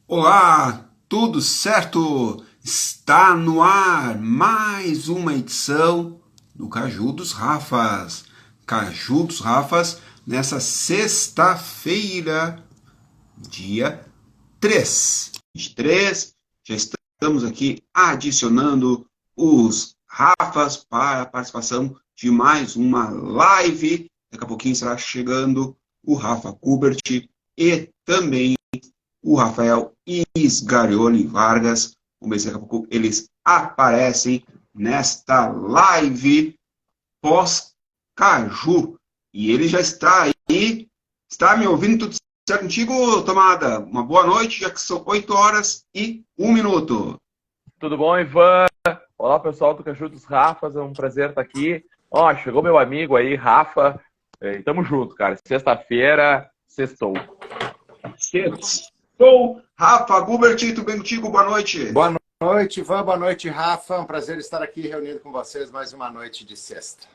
Olá, tudo certo? Está no ar mais uma edição do Caju dos Rafas. Caju dos Rafas nessa sexta-feira, dia 3. Já estamos aqui adicionando os Rafas para a participação de mais uma live. Daqui a pouquinho estará chegando o Rafa Kubert e também o Rafael Isgarioli Vargas. Vamos ver se daqui a pouco eles aparecem nesta live pós-Caju. E ele já está aí. Está me ouvindo tudo certo contigo, Tomada? Uma boa noite, já que são 8 horas e 1 minuto. Tudo bom, Ivan? Olá, pessoal do Caju dos Rafas, é um prazer estar aqui. Ó, chegou meu amigo aí, Rafa. Tamo junto, cara. Sexta-feira, sextou. Sextou. Rafa Gubert, tudo bem contigo? Boa noite. Boa noite, Ivan. Boa noite, Rafa. É um prazer estar aqui reunido com vocês mais uma noite de sexta.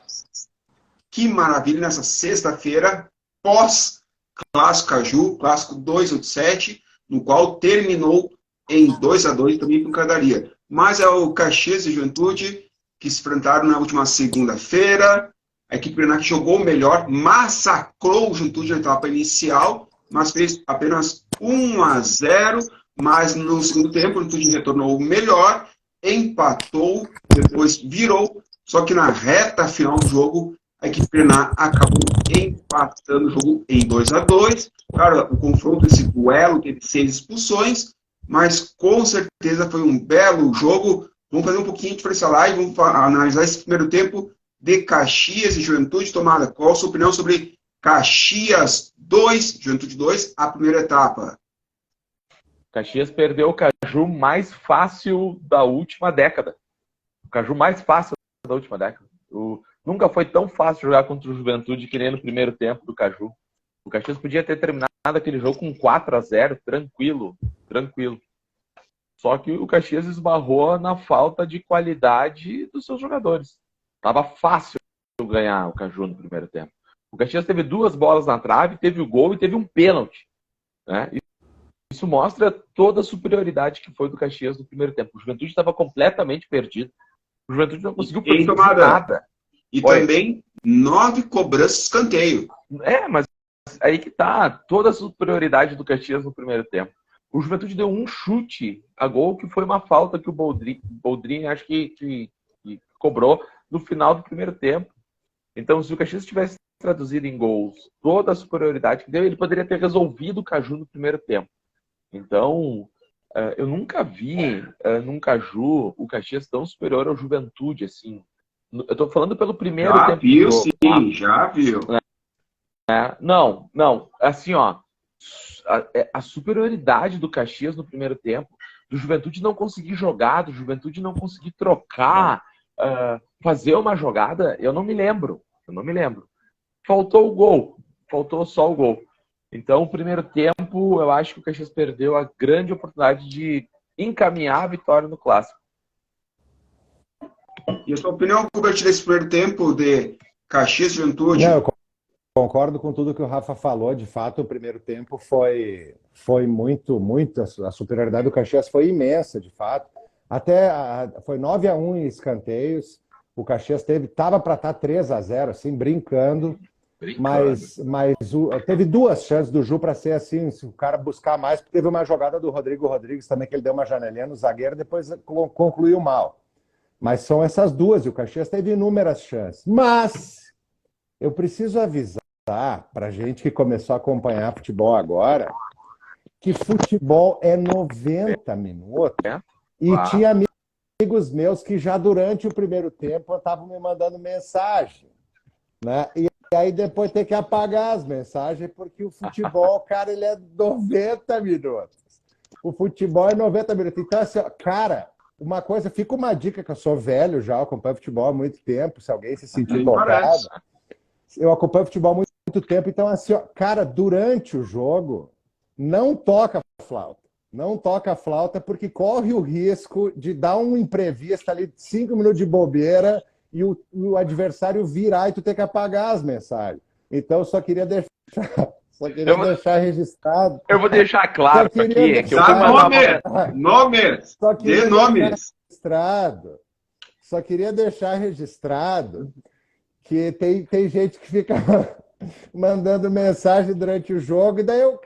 Que maravilha nessa sexta-feira, pós-Clássico Caju, Clássico 287, no qual terminou em 2-2 também com Cadaria. Mas é o Caxias e Juventude que se enfrentaram na última segunda-feira. A equipe Grenache jogou melhor, massacrou o Juventude na etapa inicial, mas fez apenas 1-0. Mas no segundo tempo, o Juventude retornou melhor, empatou, depois virou. Só que na reta final do jogo, a equipe Grenache acabou empatando o jogo em 2-2. Claro, o confronto, esse duelo, teve 6 expulsões, mas com certeza foi um belo jogo. Vamos fazer um pouquinho de diferencial lá e vamos analisar esse primeiro tempo de Caxias e Juventude. Tomada, qual a sua opinião sobre Caxias 2, Juventude 2, a primeira etapa? Caxias perdeu o Caju mais fácil da última década. O Caju mais fácil da última década. Nunca foi tão fácil jogar contra o Juventude que nem no primeiro tempo do Caju. O Caxias podia ter terminado aquele jogo com 4-0, tranquilo. Só que o Caxias esbarrou na falta de qualidade dos seus jogadores. Tava fácil ganhar o Caju no primeiro tempo. O Caxias teve 2 bolas na trave, teve o gol e teve um pênalti, né? Isso mostra toda a superioridade que foi do Caxias no primeiro tempo. O Juventude estava completamente perdido. O Juventude não conseguiu produzir nada. E também 9 cobranças de escanteio. Mas aí que tá toda a superioridade do Caxias no primeiro tempo. O Juventude deu um chute a gol, que foi uma falta que o Boldrin acho que cobrou no final do primeiro tempo. Então, se o Caxias tivesse traduzido em gols toda a superioridade que deu, ele poderia ter resolvido o Caju no primeiro tempo. Então, eu nunca vi num Caju o Caxias tão superior ao Juventude, assim. Eu tô falando pelo primeiro já tempo viu, do jogo. Sim, já viu. Não, assim, ó, a superioridade do Caxias no primeiro tempo, do Juventude não conseguir jogar, do Juventude não conseguir trocar, fazer uma jogada, eu não me lembro. Faltou o gol, faltou só o gol. Então, o primeiro tempo, eu acho que o Caxias perdeu a grande oportunidade de encaminhar a vitória no Clássico. E a sua opinião, Kubert, desse primeiro tempo de Caxias e Juventude? Não, eu concordo com tudo que o Rafa falou. De fato, o primeiro tempo foi muito. A superioridade do Caxias foi imensa, de fato. Foi 9-1 em escanteios. O Caxias estava para estar 3-0, assim, brincando. Mas teve 2 chances do Ju para ser assim, se o cara buscar mais, porque teve uma jogada do Rodrigo Rodrigues também, que ele deu uma janelinha no zagueiro, depois concluiu mal. Mas são essas 2, e o Caxias teve inúmeras chances. Mas eu preciso avisar para gente que começou a acompanhar futebol agora, que futebol é 90 minutos. E tinha amigos meus que já durante o primeiro tempo estavam me mandando mensagem, né? E aí depois tem que apagar as mensagens, porque o futebol, cara, ele é 90 minutos. O futebol é 90 minutos. Então, assim, cara, uma coisa, fica uma dica, que eu sou velho já, eu acompanho futebol há muito tempo, se alguém se sentir tocado. Eu acompanho futebol há muito tempo, então, assim, ó, cara, durante o jogo, não toca flauta. Não toca flauta, porque corre o risco de dar um imprevisto ali, 5 minutos de bobeira, e o adversário virar e tu ter que apagar as mensagens. Então, eu só queria deixar Só queria deixar registrado. Eu vou deixar claro aqui que eu Dá vou mandar nomes! Só Dê nomes! Só queria deixar registrado que tem gente que fica mandando mensagem durante o jogo, e daí eu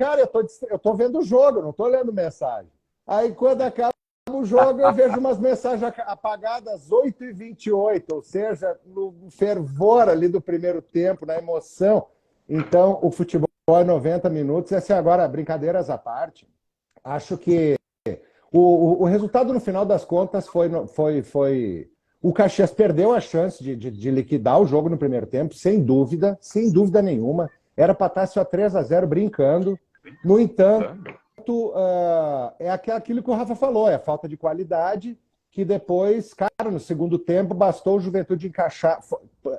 tô vendo o jogo, não tô lendo mensagem. Aí quando acaba o jogo, eu vejo umas mensagens apagadas 8h28, ou seja, no fervor ali do primeiro tempo, na emoção. Então, o futebol é 90 minutos. E assim, agora, brincadeiras à parte, acho que o resultado, no final das contas, foi... O Caxias perdeu a chance de liquidar o jogo no primeiro tempo, sem dúvida nenhuma. Era para estar só 3-0 brincando. No entanto, é aquilo que o Rafa falou, é a falta de qualidade, que depois, cara, no segundo tempo, bastou o Juventude encaixar.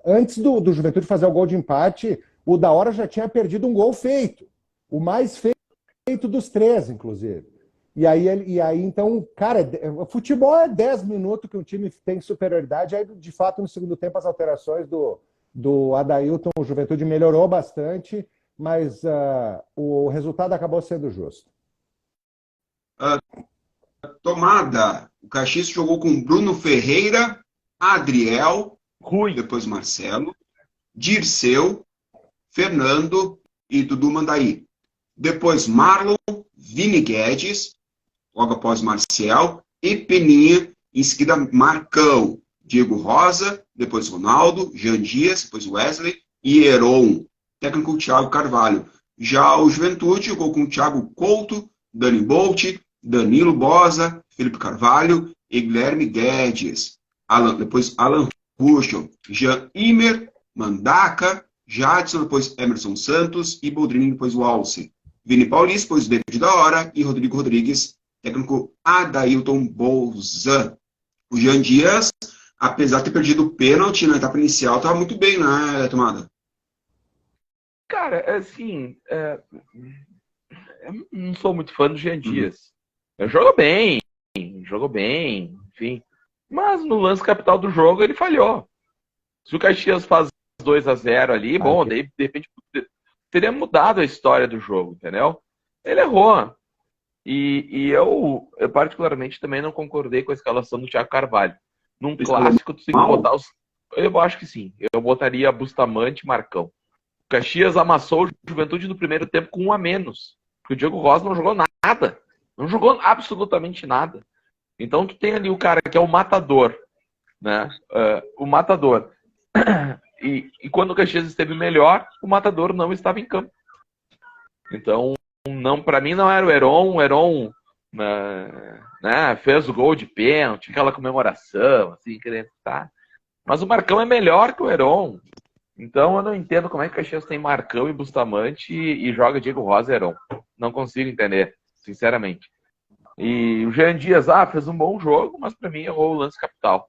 Antes do Juventude fazer o gol de empate, o da hora já tinha perdido um gol feito. O mais feito dos três, inclusive. E aí, então, cara, o futebol é 10 minutos que um time tem superioridade. Aí, de fato, no segundo tempo, as alterações do Adailton, o Juventude melhorou bastante, mas o resultado acabou sendo justo. Tomada. O Caxias jogou com Bruno Ferreira, Adriel, Rui, depois Marcelo, Dirceu, Fernando e Dudu Mandaí. Depois Marlon, Vini Guedes, logo após Marcial, e Peninha, em seguida Marcão, Diego Rosa, depois Ronaldo, Jean Dias, depois Wesley e Heron. Técnico Thiago Carvalho. Já o Juventude jogou com Thiago Couto, Dani Bolt, Danilo Bosa, Felipe Carvalho e Guilherme Guedes. Depois Alan Ruschel, Jean Imer, Mandaca, Jadson, depois Emerson Santos e Boldrini, depois Walse. Vini Paulista, depois David da Hora e Rodrigo Rodrigues, técnico Adailton Bolzan. O Jean Dias, apesar de ter perdido o pênalti na etapa inicial, estava muito bem, né, Tomada? cara, assim, eu não sou muito fã do Jean Dias. Jogou bem, enfim. Mas no lance capital do jogo ele falhou. Se o Caxias faz 2-0 ali, bom, daí de repente teria mudado a história do jogo, entendeu? Ele errou. E eu particularmente também não concordei com a escalação do Thiago Carvalho. Num clássico, tu tem que botar os... Eu acho que sim. Eu botaria Bustamante e Marcão. O Caxias amassou o Juventude no primeiro tempo com 1 a menos. Porque o Diego Rosa não jogou nada. Não jogou absolutamente nada. Então tu tem ali o cara que é o matador, né? O matador. E quando o Caxias esteve melhor, o matador não estava em campo. Então, não, para mim não era o Heron. O Heron, né, fez o gol de pênalti, aquela comemoração, assim, querendo estar. Mas o Marcão é melhor que o Heron. Então eu não entendo como é que o Caxias tem Marcão e Bustamante e joga Diego Rosa e Heron. Não consigo entender, sinceramente. E o Jean Dias, fez um bom jogo, mas para mim errou o lance capital.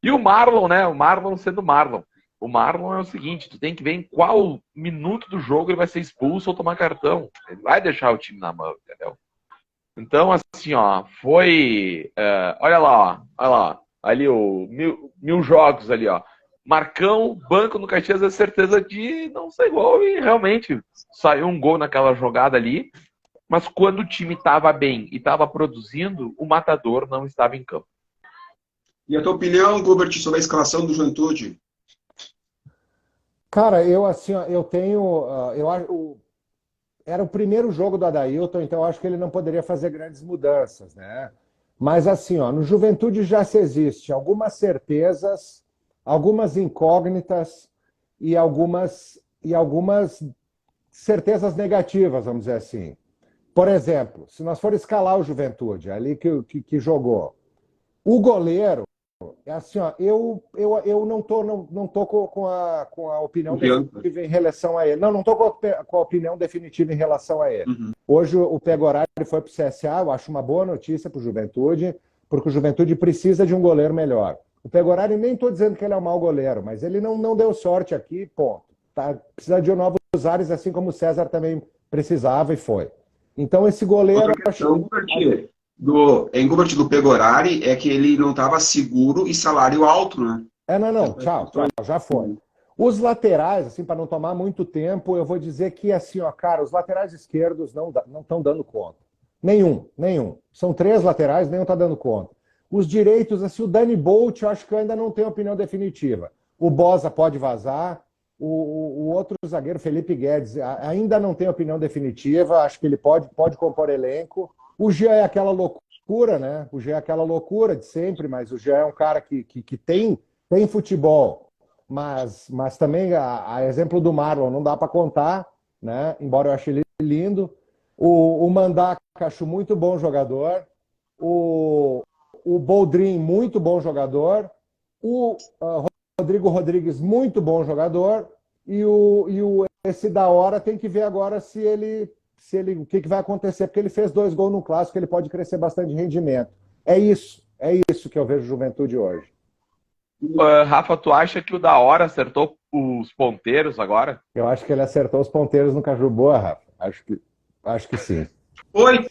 E o Marlon, né? O Marlon sendo Marlon. O Marlon é o seguinte, tu tem que ver em qual minuto do jogo ele vai ser expulso ou tomar cartão. Ele vai deixar o time na mão, entendeu? Então, assim, ó, foi... olha lá, ó. Ali o mil jogos ali, ó. Marcão, banco no Caxias, é certeza de não ser gol. E realmente saiu um gol naquela jogada ali. Mas quando o time estava bem e estava produzindo, o matador não estava em campo. E a tua opinião, Gilbert, sobre a escalação do Juventude? Cara, eu tenho... era o primeiro jogo do Adailton, então eu acho que ele não poderia fazer grandes mudanças, né? Mas assim, no Juventude já se existe algumas certezas, algumas incógnitas e algumas certezas negativas, vamos dizer assim. Por exemplo, se nós for escalar o Juventude, ali que jogou, o goleiro, é assim, eu não tô com a opinião definitiva em relação a ele. Não tô com a opinião definitiva em relação a ele. Uhum. Hoje o Pegorari foi para o CSA, eu acho uma boa notícia para o Juventude, porque o Juventude precisa de um goleiro melhor. O Pegorari, nem estou dizendo que ele é um mau goleiro, mas ele não deu sorte aqui, ponto. Precisa de novos ares, assim como o César também precisava e foi. Então esse goleiro... Outra questão, Gilbert, do Pegorari é que ele não estava seguro e salário alto, né? Tchau, já foi. Os laterais, assim, para não tomar muito tempo, eu vou dizer que, assim, ó, cara, os laterais esquerdos não estão dando conta. Nenhum. São 3 laterais, nenhum está dando conta. Os direitos, assim, o Dani Bolt, eu acho que eu ainda não tenho opinião definitiva. O Boza pode vazar. O outro zagueiro, Felipe Guedes, ainda não tem opinião definitiva. Acho que ele pode compor elenco. O Jean é aquela loucura, né? O Jean é aquela loucura de sempre, mas o Jean é um cara que tem futebol. Mas também, a exemplo do Marlon, não dá para contar, né? Embora eu ache ele lindo. O Mandaca, acho muito bom jogador. O Boldrin, muito bom jogador. O Rodrigo Rodrigues, muito bom jogador. E esse da hora tem que ver agora o que vai acontecer, porque ele fez 2 gols no clássico, ele pode crescer bastante de rendimento. É isso que eu vejo Juventude hoje. Rafa, tu acha que o da hora acertou os ponteiros agora? Eu acho que ele acertou os ponteiros no Caju. Boa, Rafa. Acho que sim. 8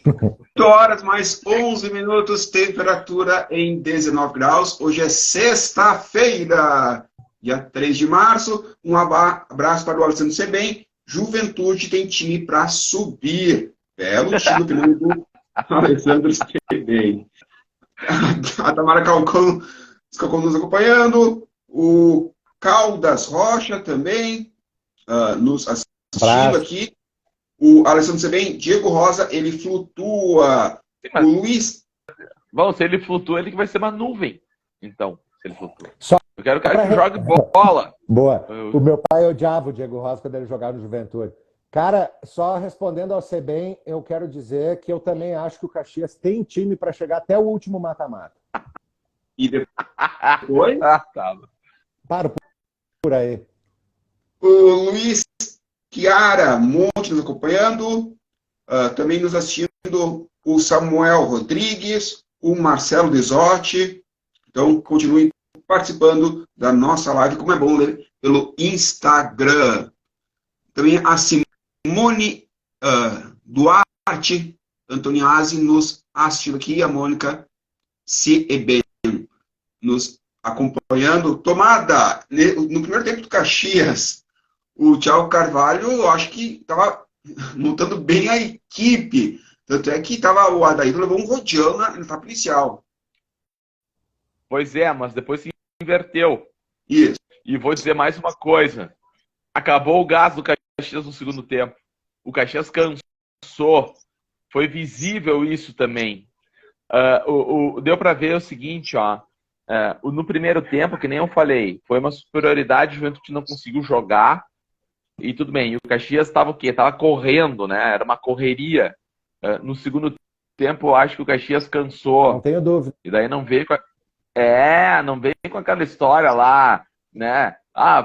horas mais 11 minutos, temperatura em 19 graus. Hoje é sexta-feira, dia 3 de março. Um abraço para o Alessandro Sebem. Juventude tem time para subir. Belo time do Alessandro Sebem. A Tamara Calcão nos acompanhando. O Caldas Rocha também nos assistindo aqui. O Alessandro Sebem, Diego Rosa, ele flutua. Sim, mas... O Luiz... Bom, se ele flutua, ele que vai ser uma nuvem. Então, se ele flutua. Só eu quero o cara que jogue bola. Boa. O meu pai odiava o Diego Rosa quando ele jogava no Juventude. Cara, só respondendo ao Sebem, eu quero dizer que eu também acho que o Caxias tem time para chegar até o último mata-mata. E depois? Tá. Paro por aí. O Luiz Chiara Monte nos acompanhando, também nos assistindo o Samuel Rodrigues, o Marcelo Desotti. Então, continuem participando da nossa live, como é bom ler pelo Instagram. Também a Simone Duarte Antoniazzi nos assistindo aqui, a Mônica Cieben nos acompanhando. Tomada, no primeiro tempo do Caxias, o Thiago Carvalho, eu acho que estava montando bem a equipe. Tanto é que o Adair levou um rodeão na etapa inicial. Pois é, mas depois se inverteu. Isso. E vou dizer mais uma coisa. Acabou o gás do Caxias no segundo tempo. O Caxias cansou. Foi visível isso também. Deu para ver o seguinte, ó. No primeiro tempo, que nem eu falei, foi uma superioridade, o Juventude não conseguiu jogar. E tudo bem, e o Caxias estava o quê? Estava correndo, né? Era uma correria. No segundo tempo, eu acho que o Caxias cansou. Não tenho dúvida. E daí não veio com aquela história lá, né?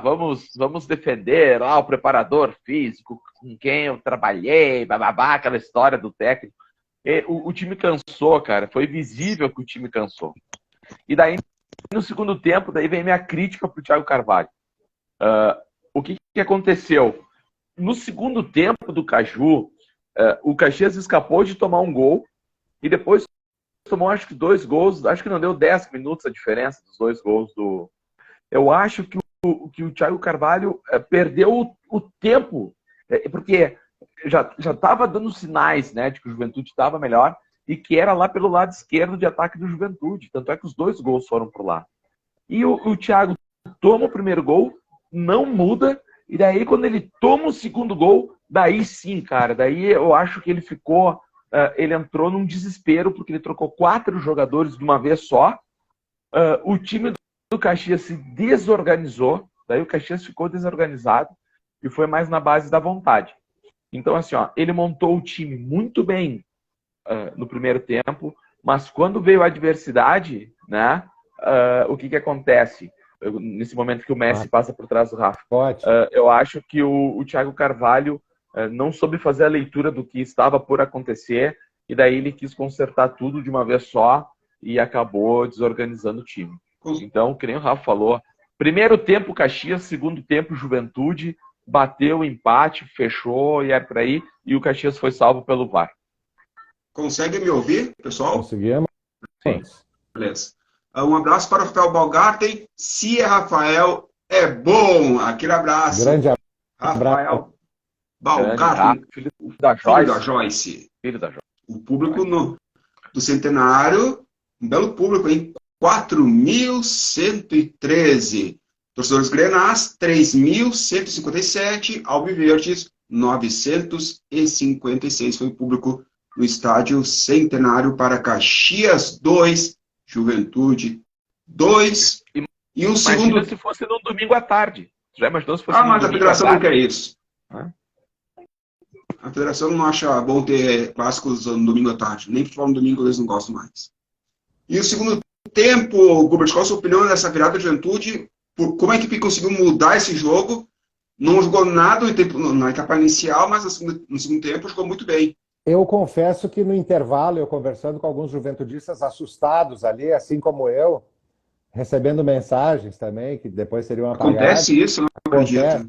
Vamos defender lá o preparador físico com quem eu trabalhei, bababá, aquela história do técnico. O time cansou, cara. Foi visível que o time cansou. E daí, no segundo tempo, daí vem minha crítica pro Thiago Carvalho. O que aconteceu? No segundo tempo do Caju, o Caxias escapou de tomar um gol e depois tomou, acho que 2 gols. Acho que não deu 10 minutos a diferença dos 2 gols do... Eu acho que o Thiago Carvalho perdeu o tempo, porque já estava dando sinais, né, de que o Juventude estava melhor e que era lá pelo lado esquerdo de ataque do Juventude. Tanto é que os 2 gols foram por lá. E o Thiago toma o primeiro gol, não muda, e daí quando ele toma o segundo gol, daí sim, cara, daí eu acho que ele ficou, ele entrou num desespero, porque ele trocou 4 jogadores de uma vez só, o time do Caxias se desorganizou, daí o Caxias ficou desorganizado, e foi mais na base da vontade. Então assim, ó, ele montou o time muito bem no primeiro tempo, mas quando veio a adversidade, né, o que acontece? Nesse momento que o Messi passa por trás do Rafa. Eu acho que o Thiago Carvalho não soube fazer a leitura do que estava por acontecer e daí ele quis consertar tudo de uma vez só e acabou desorganizando o time. Então, que nem o Rafa falou, primeiro tempo Caxias, segundo tempo Juventude, bateu o empate, fechou e é por aí, e o Caxias foi salvo pelo VAR. Consegue me ouvir, pessoal? Conseguimos. Sim. Beleza. Um abraço para o Rafael Balgarten. Se é Rafael, É bom, aquele abraço. Grande abraço. Rafael Grande Balgato, Rafa, filho da filho da Joyce. Joyce. Filho da Joyce. O público do Centenário, um belo público, hein? 4.113. Torcedores Grenás, 3.157. Alviverdes, 956. Foi o público no estádio Centenário para Caxias 2, Juventude 2. E um Imagina segundo. se fosse no domingo à tarde. Já imaginou se fosse no Mas a domingo à federação não tarde? quer isso. Hã? A federação não acha bom ter clássicos no domingo à tarde. Nem futebol no domingo eles não gostam mais. E o segundo tempo, Gilbert, qual a sua opinião dessa virada de Juventude? Como a equipe conseguiu mudar esse jogo? Não jogou nada na etapa inicial, mas no segundo tempo jogou muito bem. Eu confesso que no intervalo, eu conversando com alguns juventudistas assustados ali, assim como eu, recebendo mensagens também, que depois seriam apagadas. Acontece isso, não acredito.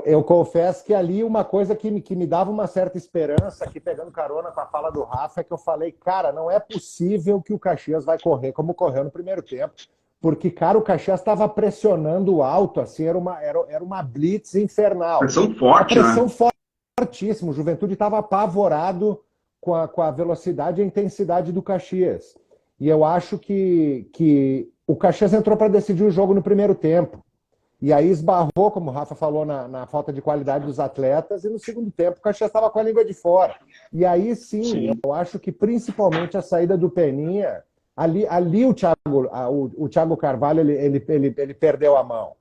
Eu confesso que ali uma coisa que me dava uma certa esperança, aqui pegando carona com a fala do Rafa, é que eu falei, cara, não é possível que o Caxias vai correr como correu no primeiro tempo. Porque, cara, o Caxias estava pressionando alto, assim, era uma blitz infernal. Pressão forte, a pressão né? fortíssima. O Juventude estava apavorado com a velocidade e a intensidade do Caxias. E eu acho que o Caxias entrou para decidir o jogo no primeiro tempo. E aí esbarrou, como o Rafa falou, na falta de qualidade dos atletas, e no segundo tempo o Caxias estava com a língua de fora. E aí sim, eu acho que principalmente a saída do Peninha, ali o Thiago Carvalho ele perdeu a mão.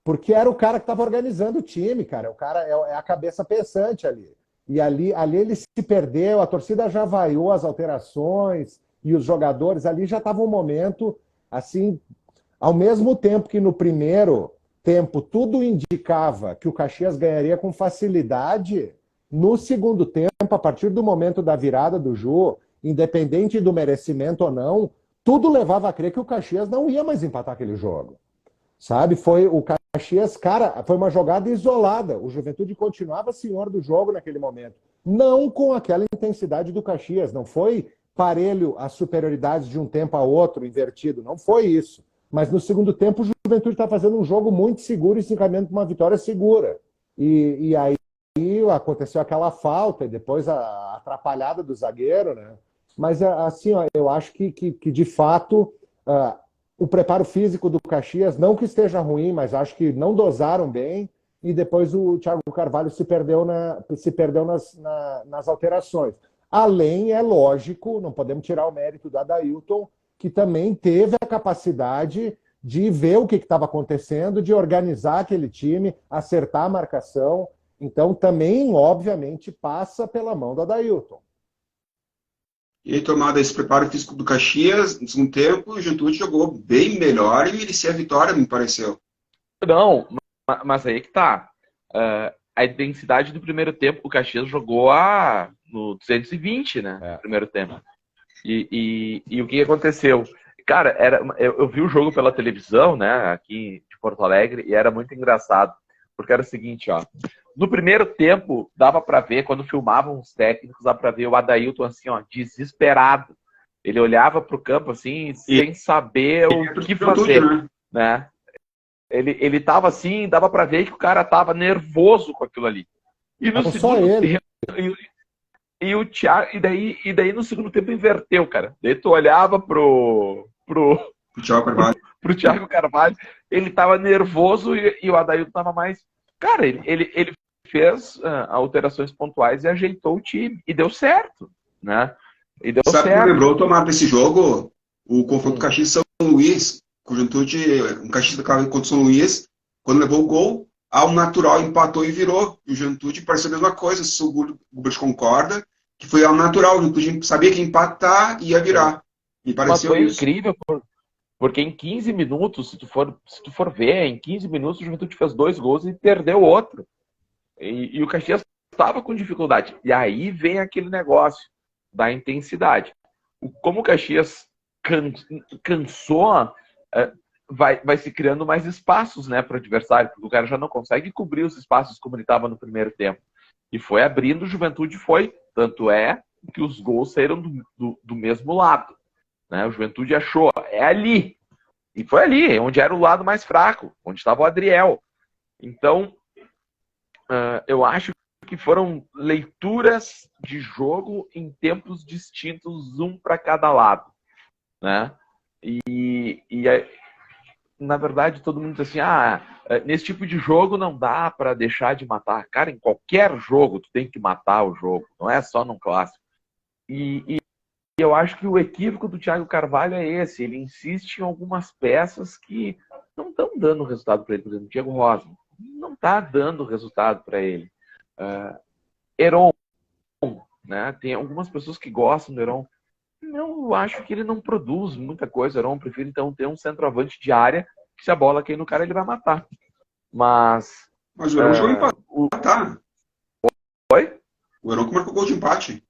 Porque era o cara que estava organizando o time, cara. O cara é a cabeça pensante ali. E ali ele se perdeu, a torcida já vaiou as alterações, e os jogadores ali já estava um momento, assim, ao mesmo tempo que no primeiro tempo tudo indicava que o Caxias ganharia com facilidade, no segundo tempo, a partir do momento da virada do Ju, independente do merecimento ou não, tudo levava a crer que o Caxias não ia mais empatar aquele jogo. Sabe? Foi o Caxias, cara, foi uma jogada isolada. O Juventude continuava senhor do jogo naquele momento. Não com aquela intensidade do Caxias, não foi parelho as superioridades de um tempo a outro, invertido, não foi isso. Mas no segundo tempo, o Juventude está fazendo um jogo muito seguro e se encaminhando para uma vitória segura. E aí aconteceu aquela falta e depois a atrapalhada do zagueiro, né? Mas assim, ó, eu acho que de fato o preparo físico do Caxias, não que esteja ruim, mas acho que não dosaram bem, e depois o Thiago Carvalho se perdeu nas alterações. Além, é lógico, não podemos tirar o mérito do Adailton, que também teve a capacidade de ver o que estava acontecendo, de organizar aquele time, acertar a marcação. Então, também, obviamente, passa pela mão do Adailton. E aí, tomado esse preparo físico do Caxias, no segundo tempo, o Juventude jogou bem melhor e merecia a vitória, me pareceu. Não, mas aí que tá. A intensidade do primeiro tempo, o Caxias jogou no 220, né? No primeiro tempo. E o que aconteceu? Cara, eu vi o jogo pela televisão, né, aqui de Porto Alegre, e era muito engraçado, porque era o seguinte, ó. No primeiro tempo, dava pra ver, quando filmavam os técnicos, dava pra ver o Adailton, assim, ó, desesperado. Ele olhava pro campo, assim, sem saber o que fazer, né? Ele tava assim, dava pra ver que o cara tava nervoso com aquilo ali. E no segundo tempo... E o Thiago, e daí no segundo tempo inverteu, cara. Daí tu olhava pro Thiago Carvalho, ele tava nervoso e o Adailton tava mais. Cara, ele fez alterações pontuais e ajeitou o time. E deu certo, né? E deu certo. Sabe que lembrou tomar desse jogo o confronto Caxias-São Luís, Juventude, um Caxias contra o São Luís, quando levou o gol, ao natural empatou e virou. E o Juventude pareceu a mesma coisa, se o Gilbert concorda, que foi ao natural. O Juventude sabia que empatar ia virar. Me pareceu Mas foi isso. Incrível, porque em 15 minutos, se tu for ver, em 15 minutos o Juventude fez 2 gols e perdeu outro. E o Caxias estava com dificuldade. E aí vem aquele negócio da intensidade. Como o Caxias cansou, vai se criando mais espaços, né, para o adversário, porque o cara já não consegue cobrir os espaços como ele estava no primeiro tempo. E foi abrindo, o Juventude foi. Tanto é que os gols saíram do mesmo lado. Né? O Juventude achou, é ali. E foi ali, onde era o lado mais fraco, onde estava o Adriel. Então, eu acho que foram leituras de jogo em tempos distintos, um para cada lado, né? E na verdade, todo mundo diz assim, nesse tipo de jogo não dá para deixar de matar. Cara, em qualquer jogo tu tem que matar o jogo, não é só num clássico. E eu acho que o equívoco do Thiago Carvalho é esse, ele insiste em algumas peças que não estão dando resultado para ele. Por exemplo, o Diego Rosa não está dando resultado para ele. Heron, né? Tem algumas pessoas que gostam do Heron. Eu acho que ele não produz muita coisa. Eu prefiro, então, ter um centroavante de área que, se a bola cair no cara, ele vai matar. Mas o Heron chegou a empatar. Oi? O Heron que marcou gol de empate.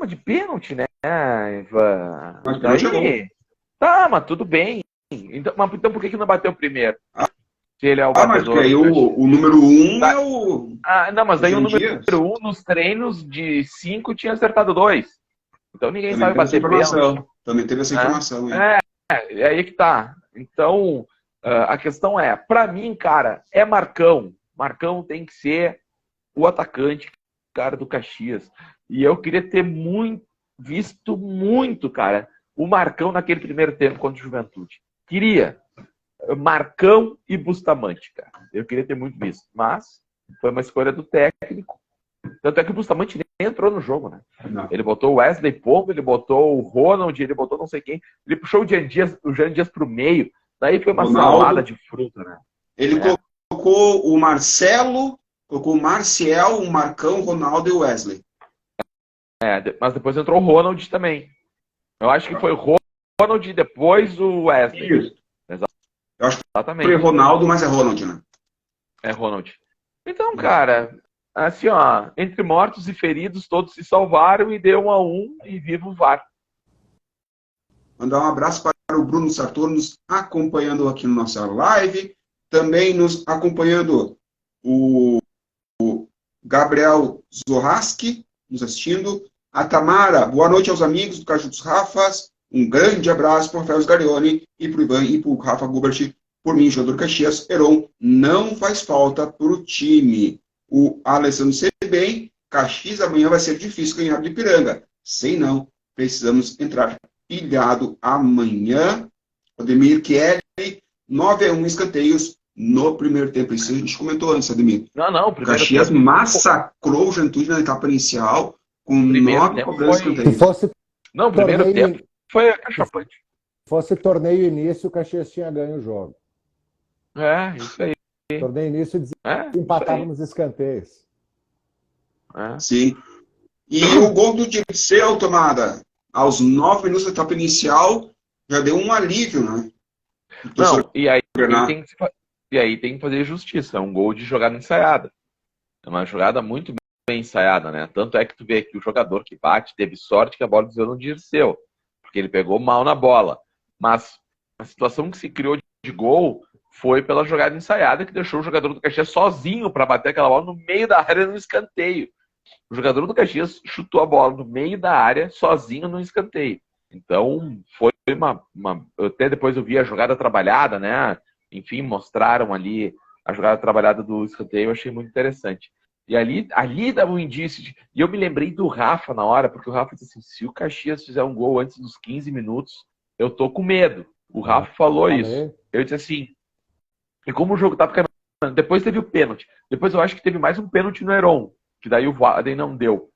Mas de pênalti, né, Ivan? Mas pênalti é gol. Tá, mas tudo bem. Então por que não bateu primeiro? Se ele é o batedor. Mas porque aí o número 1 é o... não, mas daí o número 1 nos treinos de 5 tinha acertado 2. Então ninguém sabe bater pênalti. Também teve essa informação. É aí que tá. Então, a questão é, pra mim, cara, é Marcão. Marcão tem que ser o atacante, cara, do Caxias. E eu queria ter visto muito, cara, o Marcão naquele primeiro tempo contra o Juventude. Queria. Marcão e Bustamante, cara. Eu queria ter muito visto. Mas foi uma escolha do técnico. Tanto é que o Bustamante nem entrou no jogo, né? Não. Ele botou o Wesley Pombo, ele botou o Ronald, ele botou não sei quem. Ele puxou o Jean Dias pro meio. Daí foi uma salada de fruta, né? Ele colocou o Marcelo, colocou o Marcial, o Marcão, o Ronaldo e o Wesley. Mas depois entrou o Ronald também. Eu acho que foi o Ronald e depois o Wesley. Isso. Eu acho que foi Ronaldo, mas é Ronald, né? É Ronald. Então, cara, assim, ó, entre mortos e feridos, todos se salvaram e deu 1-1 e viva o VAR. Mandar um abraço para o Bruno Sartor, nos acompanhando aqui na nossa live. Também nos acompanhando o Gabriel Zorraski, nos assistindo. A Tamara, boa noite aos amigos do Caju dos Rafas. Um grande abraço para o Rafael Sgarioni e para o Ivan e para o Rafa Gubert. Por mim, jogador Caxias, Heron não faz falta para o time. O Alessandro sei bem, Caxias amanhã vai ser difícil ganhar de Ipiranga. Sei não, precisamos entrar pilhado amanhã. Ademir Kelly, 9-1 escanteios no primeiro tempo. Isso a gente comentou antes, Ademir. Não, Caxias tempo... massacrou o Juventude na etapa inicial com 9 cobranças de escanteios. Não, o primeiro tempo foi acachapante. Se fosse torneio início, o Caxias tinha ganho o jogo. Isso aí. Torneio início empatava nos escanteios. Sim. E o gol do Dirceu, Tomada, aos 9 minutos da etapa inicial, já deu um alívio, né? Não, e aí tem que fazer justiça. É um gol de jogada ensaiada. É uma jogada muito bem ensaiada, né? Tanto é que tu vê que o jogador que bate teve sorte que a bola desviou no Dirceu, porque ele pegou mal na bola. Mas a situação que se criou de gol foi pela jogada ensaiada que deixou o jogador do Caxias sozinho para bater aquela bola no meio da área no escanteio. O jogador do Caxias chutou a bola no meio da área sozinho no escanteio. Então foi até depois eu vi a jogada trabalhada, né? Enfim, mostraram ali a jogada trabalhada do escanteio, eu achei muito interessante. E ali dava um indício e eu me lembrei do Rafa na hora, porque o Rafa disse assim, se o Caxias fizer um gol antes dos 15 minutos, eu tô com medo. O Rafa falou isso. Eu disse assim, e como o jogo tá ficando... Depois teve o pênalti. Depois eu acho que teve mais um pênalti no Heron, que daí o VAR não deu.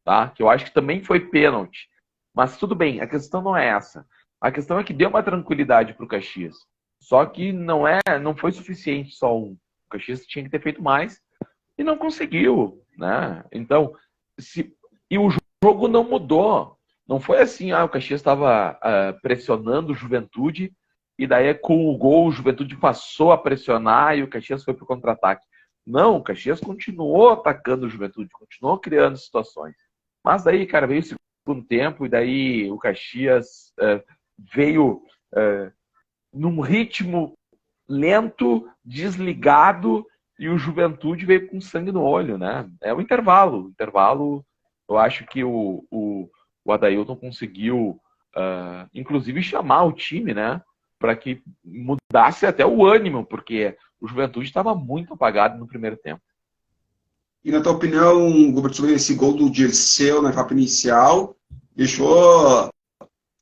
Tá? Que eu acho que também foi pênalti. Mas tudo bem, a questão não é essa. A questão é que deu uma tranquilidade pro Caxias. Só que não foi suficiente só um. O Caxias tinha que ter feito mais e não conseguiu, né? Então, e o jogo não mudou. Não foi assim, o Caxias estava pressionando o Juventude e daí com o gol o Juventude passou a pressionar e o Caxias foi para o contra-ataque. Não, o Caxias continuou atacando o Juventude, continuou criando situações. Mas daí, cara, veio o segundo tempo e daí o Caxias veio num ritmo lento, desligado, e o Juventude veio com sangue no olho, né? É o intervalo. O intervalo, eu acho que o Adailton conseguiu, inclusive, chamar o time, né? para que mudasse até o ânimo, porque o Juventude estava muito apagado no primeiro tempo. E na tua opinião, Gilberto Silva, esse gol do Dirceu na etapa inicial deixou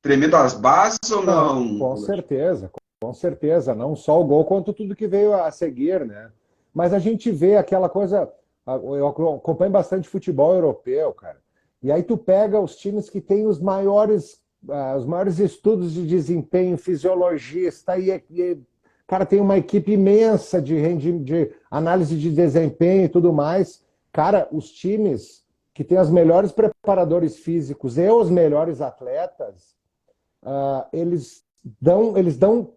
tremendo as bases ou não? Com certeza, com certeza. Não só o gol, quanto tudo que veio a seguir, né? Mas a gente vê aquela coisa. Eu acompanho bastante futebol europeu, cara. E aí tu pega os times que têm os maiores estudos de desempenho, fisiologista, cara, tem uma equipe imensa de análise de desempenho e tudo mais. Cara, os times que têm os melhores preparadores físicos e os melhores atletas, eles dão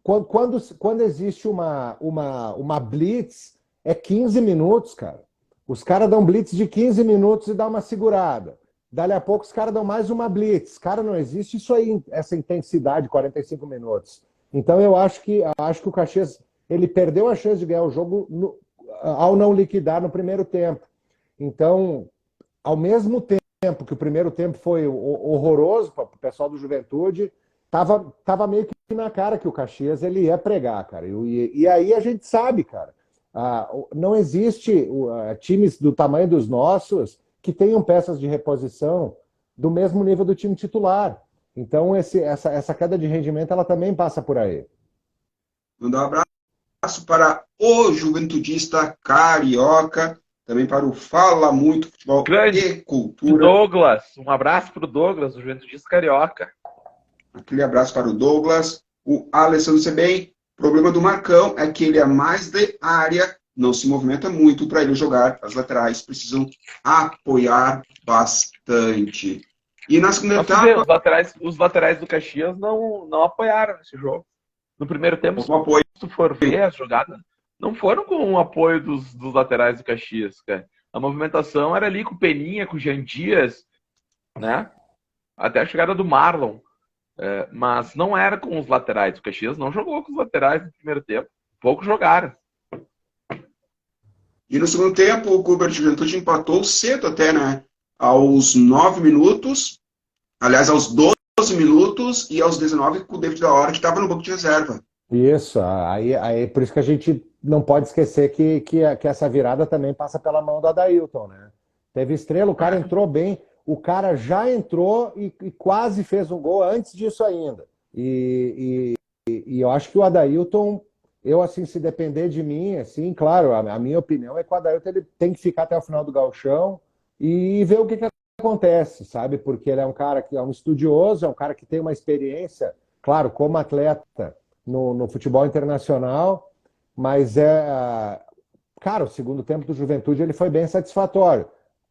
quando existe uma blitz, é 15 minutos, cara. Os caras dão blitz de 15 minutos e dá uma segurada. Dali a pouco os caras dão mais uma blitz. Cara, não existe isso aí, essa intensidade, 45 minutos. Então eu acho que o Caxias ele perdeu a chance de ganhar o jogo ao não liquidar no primeiro tempo. Então, ao mesmo tempo que o primeiro tempo foi horroroso para o pessoal do Juventude, tava meio que na cara que o Caxias ele ia pregar, cara. E aí a gente sabe, cara, não existe times do tamanho dos nossos que tenham peças de reposição do mesmo nível do time titular. Então essa queda de rendimento ela também passa por aí. Mandar um abraço para o Juventudista Carioca, também para o Fala Muito Futebol Grande e Cultura. Douglas, um abraço para o Douglas, do Juventudista Carioca. Aquele abraço para o Douglas. O Alessandro Sebem, o problema do Marcão é que ele é mais de área, não se movimenta muito para ele jogar. As laterais precisam apoiar bastante. E na segunda etapa... Os laterais do Caxias não apoiaram nesse jogo. No primeiro tempo, se tu for ver as jogadas, não foram com o apoio dos laterais do Caxias, cara. A movimentação era ali com o Peninha, com o Jean Dias, né? Até a chegada do Marlon. Mas não era com os laterais. O Caxias não jogou com os laterais no primeiro tempo. Poucos jogaram. E no segundo tempo, o Gilberto Juventude empatou cedo até, né? Aos 9 minutos, aliás, aos 12 minutos e aos 19 com o David da Hora, que estava no banco de reserva. Isso, aí por isso que a gente não pode esquecer que essa virada também passa pela mão do Adailton, né? Teve estrela, o cara entrou bem, o cara já entrou e quase fez um gol antes disso ainda. E eu acho que o Adailton, assim, se depender de mim, assim, claro, a minha opinião é que o Adailton ele tem que ficar até o final do gauchão e ver o que acontece, sabe? Porque ele é um cara que é um estudioso, é um cara que tem uma experiência, claro, como atleta no futebol internacional, mas cara, o segundo tempo do Juventude ele foi bem satisfatório,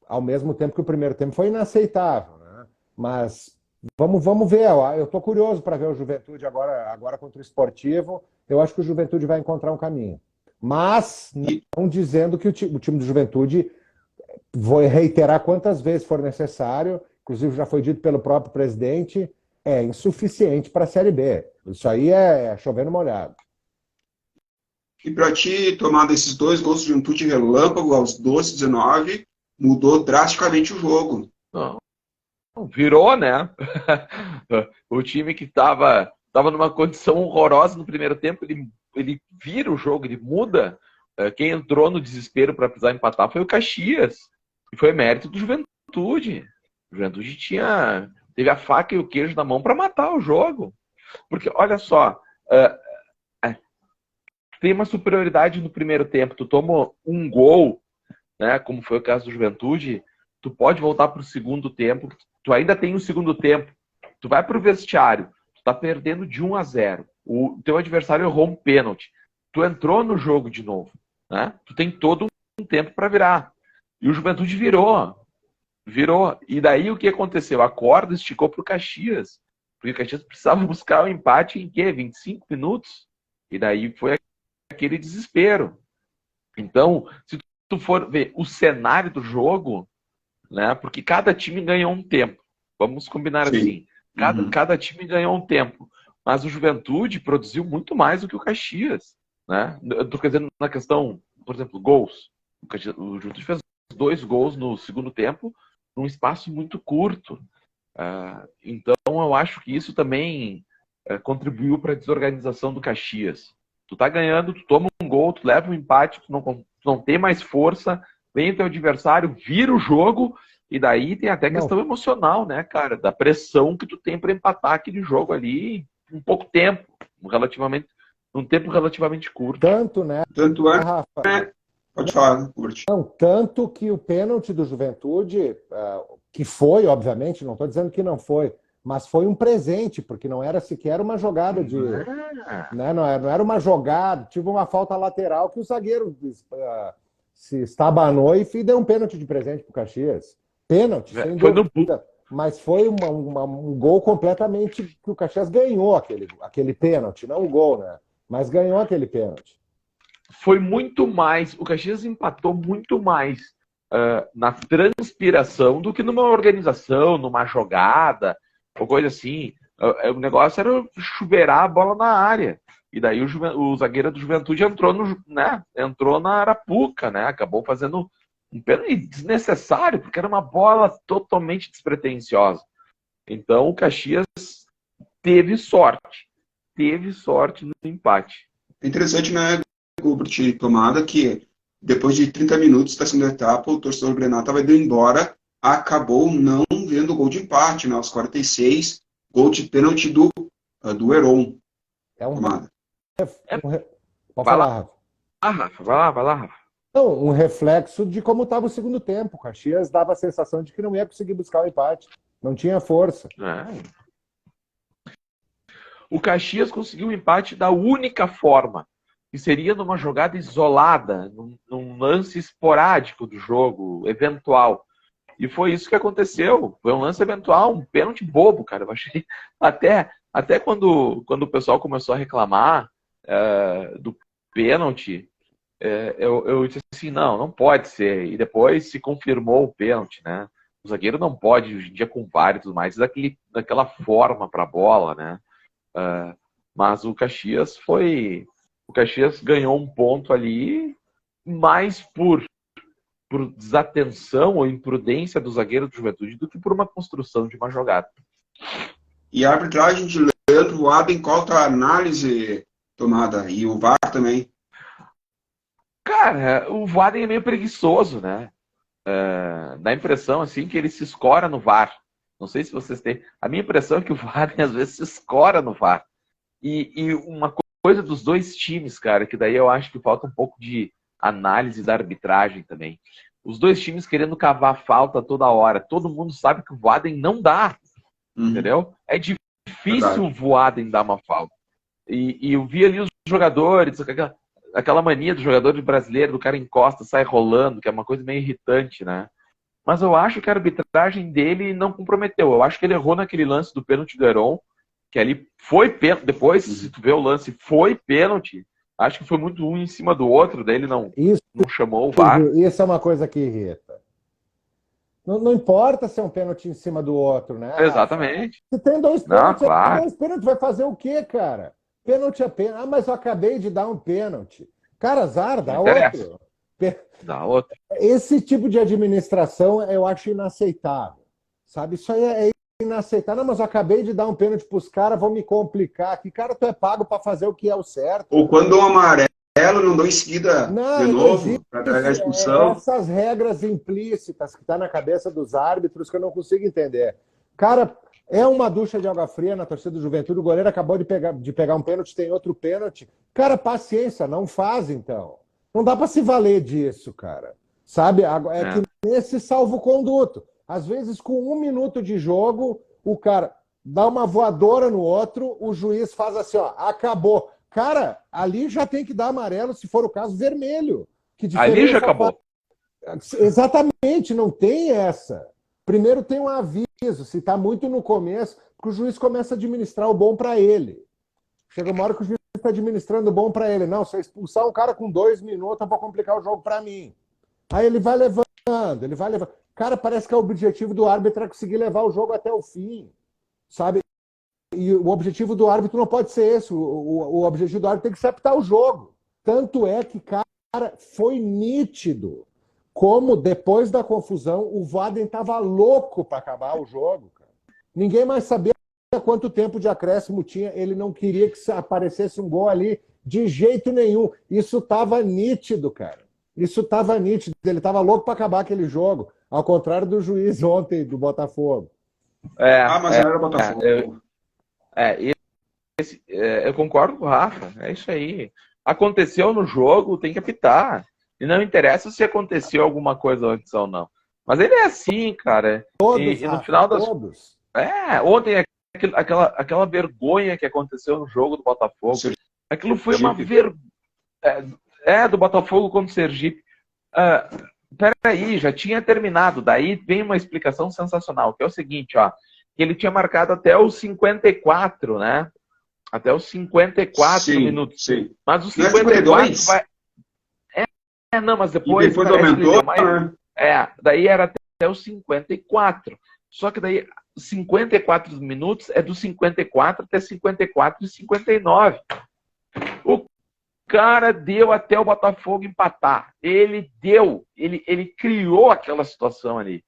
ao mesmo tempo que o primeiro tempo foi inaceitável, né? Mas vamos ver, eu tô curioso para ver o Juventude agora contra o Sportivo. Eu acho que o Juventude vai encontrar um caminho, mas não dizendo que o time do Juventude, vou reiterar quantas vezes for necessário, inclusive já foi dito pelo próprio presidente, é insuficiente para a Série B. Isso aí é chover no molhado. E para ti, tomar esses 2 gols de Juventude relâmpago aos 12, 19, mudou drasticamente o jogo. Não. Virou, né? O time que estava numa condição horrorosa no primeiro tempo, ele vira o jogo, ele muda. Quem entrou no desespero para precisar empatar foi o Caxias. E foi mérito do Juventude. O Juventude teve a faca e o queijo na mão para matar o jogo. Porque, olha só, tem uma superioridade no primeiro tempo. Tu toma um gol, né, como foi o caso do Juventude, tu pode voltar para o segundo tempo. Tu ainda tem o segundo tempo. Tu vai para o vestiário. Tu tá perdendo de 1-0. O teu adversário errou um pênalti. Tu entrou no jogo de novo, né? Tu tem todo um tempo para virar. E o Juventude virou. E daí o que aconteceu? A corda esticou pro Caxias. Porque o Caxias precisava buscar o empate em 25 minutos. E daí foi aquele desespero. Então, se tu for ver o cenário do jogo, né? Porque cada time ganhou um tempo. Vamos combinar assim. Cada time ganhou um tempo. Mas o Juventude produziu muito mais do que o Caxias, né? Eu tô dizendo na questão, por exemplo, gols. O Juventude fez 2 gols no segundo tempo num espaço muito curto. Então eu acho que isso também contribuiu para a desorganização do Caxias. Tu tá ganhando, tu toma um gol, tu leva um empate, tu não tem mais força, vem o teu adversário, vira o jogo, e daí tem até questão emocional, né, cara? Da pressão que tu tem para empatar aquele jogo ali em pouco tempo, num tempo relativamente curto. Tanto, né? Tanto é, Rafa? Pode falar, Kurt. Não, tanto que o pênalti do Juventude, que foi, obviamente, não estou dizendo que não foi, mas foi um presente, porque não era sequer uma jogada de... Né, não era uma jogada, tive uma falta lateral que o zagueiro se estabanou e deu um pênalti de presente para o Caxias. Pênalti, sem dúvida. Mas foi um gol completamente que o Caxias ganhou aquele pênalti, não o gol, né? Mas ganhou aquele pênalti. Foi muito mais, o Caxias empatou muito mais na transpiração do que numa organização, numa jogada, ou coisa assim. O negócio era chuveirar a bola na área. E daí o zagueiro do Juventude entrou na arapuca, né? Acabou fazendo um pênalti desnecessário, porque era uma bola totalmente despretensiosa. Então o Caxias teve sorte no empate. É interessante, né, Gilbert, Tomada, que depois de 30 minutos da segunda etapa, o torcedor Grenal estava indo embora, acabou não vendo o gol de empate, né, aos 46, gol de pênalti do Heron. Tomada. Pode falar, Rafa. Vai lá, Rafa. Não, um reflexo de como estava o segundo tempo. O Caxias dava a sensação de que não ia conseguir buscar o empate. Não tinha força. O Caxias conseguiu o empate da única forma, que seria numa jogada isolada, num lance esporádico do jogo, eventual. E foi isso que aconteceu. Foi um lance eventual, um pênalti bobo, cara. Eu achei até quando o pessoal começou a reclamar do pênalti, eu disse assim, não pode ser. E depois se confirmou o pênalti, né? O zagueiro não pode, hoje em dia, com VAR e tudo mais, daquela forma para a bola, né? Mas o Caxias ganhou um ponto ali mais por desatenção ou imprudência do zagueiro do Juventude do que por uma construção de uma jogada. E a arbitragem de Leandro Voaden, qual a análise, Tomada? E o VAR também? Cara, o Voaden é meio preguiçoso, né? Dá a impressão assim que ele se escora no VAR. Não sei se vocês têm. A minha impressão é que o Voaden às vezes se escora no VAR. E uma coisa dos dois times, cara, que daí eu acho que falta um pouco de análise da arbitragem também. Os dois times querendo cavar falta toda hora. Todo mundo sabe que o Voaden não dá. Entendeu? É difícil o Voaden dar uma falta. E eu vi ali os jogadores, aquela mania do jogador brasileiro, do cara encosta, sai rolando, que é uma coisa meio irritante, né? Mas eu acho que a arbitragem dele não comprometeu. Eu acho que ele errou naquele lance do pênalti do Heron, que ali foi pênalti. Depois, se tu vê o lance, foi pênalti. Acho que foi muito um em cima do outro, daí ele não chamou o VAR. Isso é uma coisa que irrita. Não importa se é um pênalti em cima do outro, né? Exatamente. Se tem dois pênaltis, claro. dois pênaltis, vai fazer o quê, cara? Pênalti é pênalti. Mas eu acabei de dar um pênalti. Cara, azar, dá outro. Dá outro. Esse tipo de administração eu acho inaceitável. Sabe? Isso aí é inaceitável. Não, mas eu acabei de dar um pênalti pros caras, vão me complicar aqui. Cara, tu é pago para fazer o que é o certo. Ou quando o amarelo não dou em seguida de novo, para dar a expulsão. Essas regras implícitas que estão na cabeça dos árbitros que eu não consigo entender. Cara, é uma ducha de água fria na torcida do Juventude, o goleiro acabou de pegar um pênalti, tem outro pênalti. Cara, paciência, não faz então. Não dá para se valer disso, cara. Sabe? Que nesse salvo-conduto. Às vezes, com 1 minuto de jogo, o cara dá uma voadora no outro, o juiz faz assim, ó, acabou. Cara, ali já tem que dar amarelo, se for o caso, vermelho. Ali já acabou. Exatamente, não tem essa. Primeiro tem um aviso, se está muito no começo, porque o juiz começa a administrar o bom para ele. Chega uma hora que o juiz está administrando o bom para ele. Não, se eu expulsar um cara com 2 minutos, eu vou complicar o jogo para mim. Aí ele vai levando. Cara, parece que o objetivo do árbitro é conseguir levar o jogo até o fim. Sabe? E o objetivo do árbitro não pode ser esse. O objetivo do árbitro tem que ser apitar o jogo. Tanto é que, cara, foi nítido como, depois da confusão, o Voaden estava louco para acabar o jogo. Cara. Ninguém mais sabia quanto tempo de acréscimo tinha, ele não queria que aparecesse um gol ali de jeito nenhum. Isso estava nítido, cara. Isso estava nítido. Ele estava louco para acabar aquele jogo, ao contrário do juiz ontem do Botafogo. Mas não era Botafogo. Eu concordo com o Rafa. É isso aí. Aconteceu no jogo, tem que apitar. E não interessa se aconteceu alguma coisa antes ou não. Mas ele é assim, cara. Todos, e no Rafa, final das... todos. Ontem aquela vergonha que aconteceu no jogo do Botafogo. Aquilo foi uma vergonha. Do Botafogo contra o Sergipe. Peraí, já tinha terminado. Daí vem uma explicação sensacional, que é o seguinte, ó. Que ele tinha marcado até os 54, né? Até os 54 minutos. Sim. Mas os 54 vai... não, mas depois... E depois aumentou, né? Daí era até os 54. Só que daí 54 minutos é dos 54 até 54 e 59. O cara deu até o Botafogo empatar. Ele criou aquela situação ali.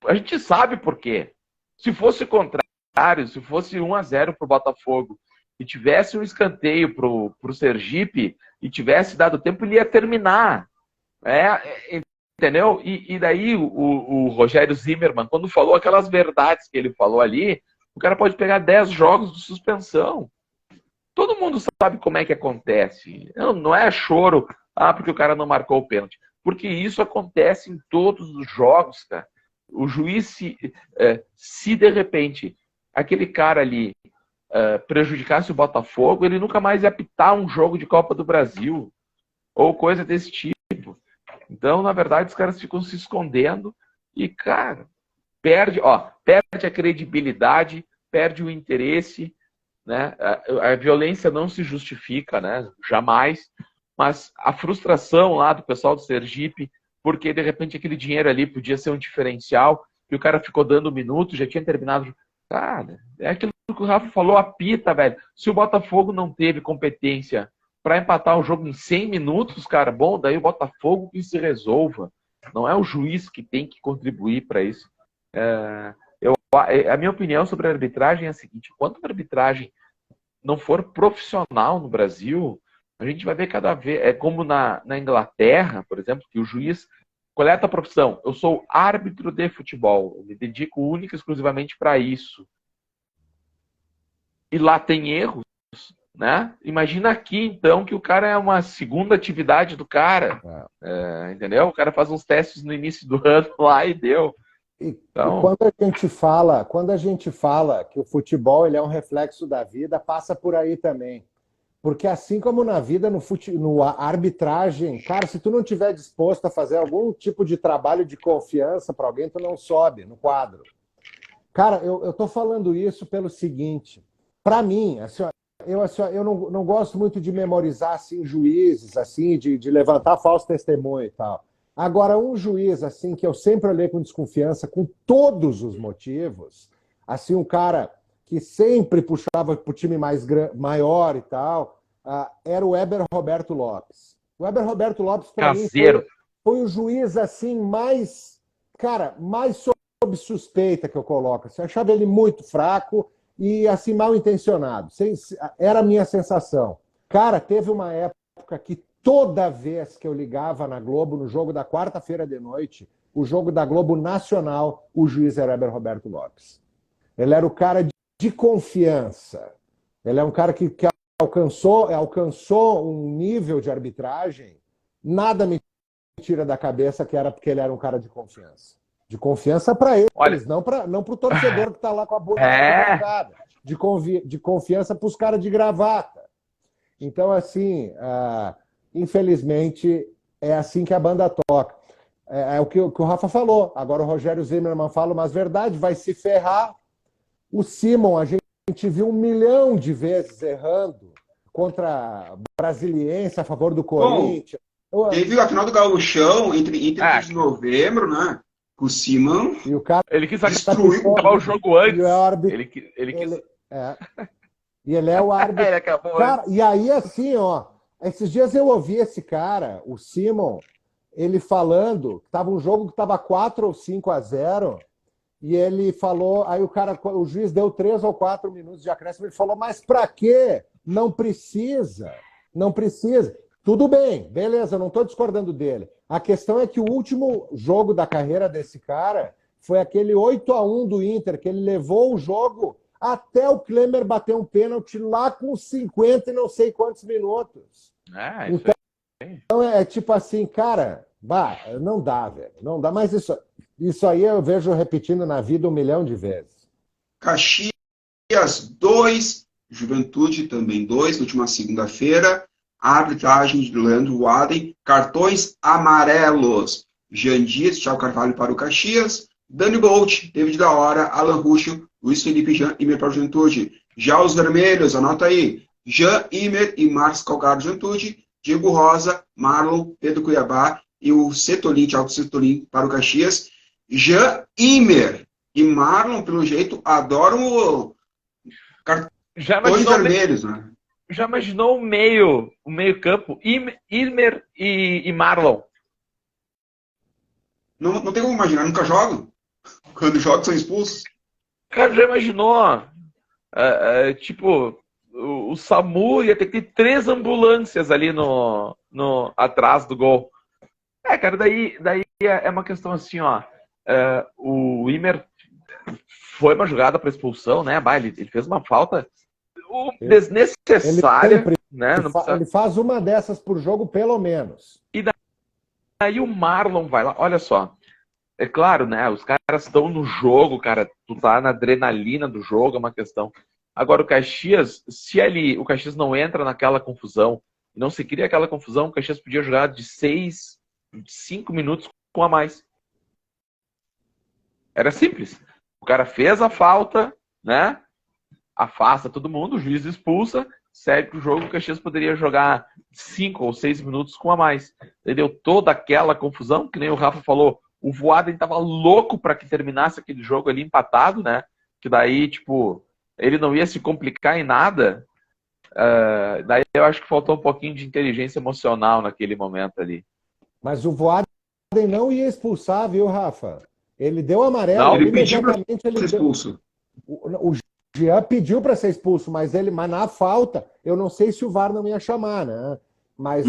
A gente sabe por quê. Se fosse o contrário, se fosse 1-0 pro Botafogo e tivesse um escanteio pro Sergipe e tivesse dado tempo, ele ia terminar. Entendeu? E daí o Rogério Zimmermann, quando falou aquelas verdades que ele falou ali, o cara pode pegar 10 jogos de suspensão. Todo mundo sabe como é que acontece. Não é choro, porque o cara não marcou o pênalti. Porque isso acontece em todos os jogos, cara. O juiz, se de repente aquele cara ali prejudicasse o Botafogo, ele nunca mais ia apitar um jogo de Copa do Brasil ou coisa desse tipo. Então, na verdade, os caras ficam se escondendo e, cara, perde a credibilidade, perde o interesse, né? A violência não se justifica, né? Jamais. Mas a frustração lá do pessoal do Sergipe, porque de repente aquele dinheiro ali podia ser um diferencial, e o cara ficou dando um minuto, já tinha terminado. Cara, é aquilo que o Rafa falou, apita, velho. Se o Botafogo não teve competência para empatar o jogo em 100 minutos, cara, bom, daí o Botafogo que se resolva. Não é o juiz que tem que contribuir para isso. A minha opinião sobre a arbitragem é a seguinte: enquanto a arbitragem não for profissional no Brasil, a gente vai ver cada vez... É como na Inglaterra, por exemplo, que o juiz... Qual é a tua profissão? Eu sou árbitro de futebol. Eu me dedico única e exclusivamente para isso. E lá tem erros, né? Imagina aqui, então, que o cara é uma segunda atividade do cara. Entendeu? O cara faz uns testes no início do ano lá e deu. Então... E quando a gente fala que o futebol ele é um reflexo da vida, passa por aí também. Porque assim como na vida, no arbitragem, cara, se tu não estiver disposto a fazer algum tipo de trabalho de confiança para alguém, tu não sobe no quadro. Cara, eu tô falando isso pelo seguinte, para mim, eu não gosto muito de memorizar assim, juízes, assim, de levantar falso testemunho e tal. Agora, um juiz assim que eu sempre olhei com desconfiança, com todos os motivos, assim, um cara que sempre puxava para o time maior e tal, era o Weber Roberto Lopes. O Weber Roberto Lopes, para mim, foi o juiz assim mais sob suspeita que eu coloco. Eu achava ele muito fraco e assim mal intencionado. Era a minha sensação. Cara, teve uma época que toda vez que eu ligava na Globo, no jogo da quarta-feira de noite, o jogo da Globo Nacional, o juiz era Weber Roberto Lopes. Ele era o cara de confiança. Ele é um cara que alcançou um nível de arbitragem, nada me tira da cabeça que era porque ele era um cara de confiança. De confiança para eles, não para o torcedor que está lá com a boca trancada. De confiança para os caras de gravata. Então, assim, infelizmente, é assim que a banda toca. É o que o Rafa falou. Agora o Rogério Zimmermann fala umas verdades, vai se ferrar. O Simon, a gente viu 1 milhão de vezes errando contra a Brasiliense a favor do Corinthians. Teve a final do Gauchão entre de novembro, né? Com o Simon. E o cara ele quis acabar o jogo antes. E ele é o árbitro. Ele acabou cara, e aí, assim, esses dias eu ouvi esse cara, o Simon, ele falando que tava um jogo que estava 4 ou 5-0. e ele falou, aí o juiz deu 3 ou 4 minutos de acréscimo, ele falou, mas para quê? Não precisa, não precisa. Tudo bem, beleza, eu não estou discordando dele. A questão é que o último jogo da carreira desse cara foi aquele 8-1 do Inter, que ele levou o jogo até o Klemer bater um pênalti lá com 50 e não sei quantos minutos. Então é tipo assim, cara, não dá, velho, não dá. Mas isso aí eu vejo repetindo na vida 1 milhão de vezes. Caxias 2, Juventude também 2, na última segunda-feira. A arbitragem de Leandro Waden, cartões amarelos. Jean Dias, Thiago Carvalho para o Caxias. Dani Bolt, David da Hora, Alan Ruschel, Luiz Felipe Jean Imer para o Juventude. Já os vermelhos, anota aí. Jean Imer e Marcos Calgado Juventude. Diego Rosa, Marlon, Pedro Cuiabá e o Setolin, Thiago Setolin para o Caxias. Jean Imer e Marlon, pelo jeito, adoram o cartões vermelhos, né? Já imaginou o meio campo? Imer e Marlon. Não tem como imaginar, nunca jogam. Quando jogam, são expulsos. Cara, já imaginou? Tipo, o SAMU ia ter que ter 3 ambulâncias ali atrás do gol. Cara, daí é uma questão assim, ó. O Imer foi uma jogada para expulsão, né? Ele fez uma falta desnecessária, né? Ele faz uma dessas por jogo, pelo menos. E daí o Marlon vai lá, olha só. É claro, né? Os caras estão no jogo, cara. Tu tá na adrenalina do jogo, é uma questão. Agora, o Caxias, se o Caxias não entra naquela confusão, não se cria aquela confusão, o Caxias podia jogar de 5 minutos com a mais. Era simples. O cara fez a falta, né? Afasta todo mundo, o juiz expulsa, segue pro jogo, o Caxias poderia jogar 5 ou 6 minutos com a mais. Entendeu? Toda aquela confusão, que nem o Rafa falou, o Voaden tava louco para que terminasse aquele jogo ali empatado, né? Que daí, tipo, ele não ia se complicar em nada. Daí eu acho que faltou um pouquinho de inteligência emocional naquele momento ali. Mas o Voaden não ia expulsar, viu, Rafa? Ele deu amarelo. Não, ele pediu para ser expulso. O Jean pediu para ser expulso, mas na falta, eu não sei se o VAR não ia chamar, né? Mas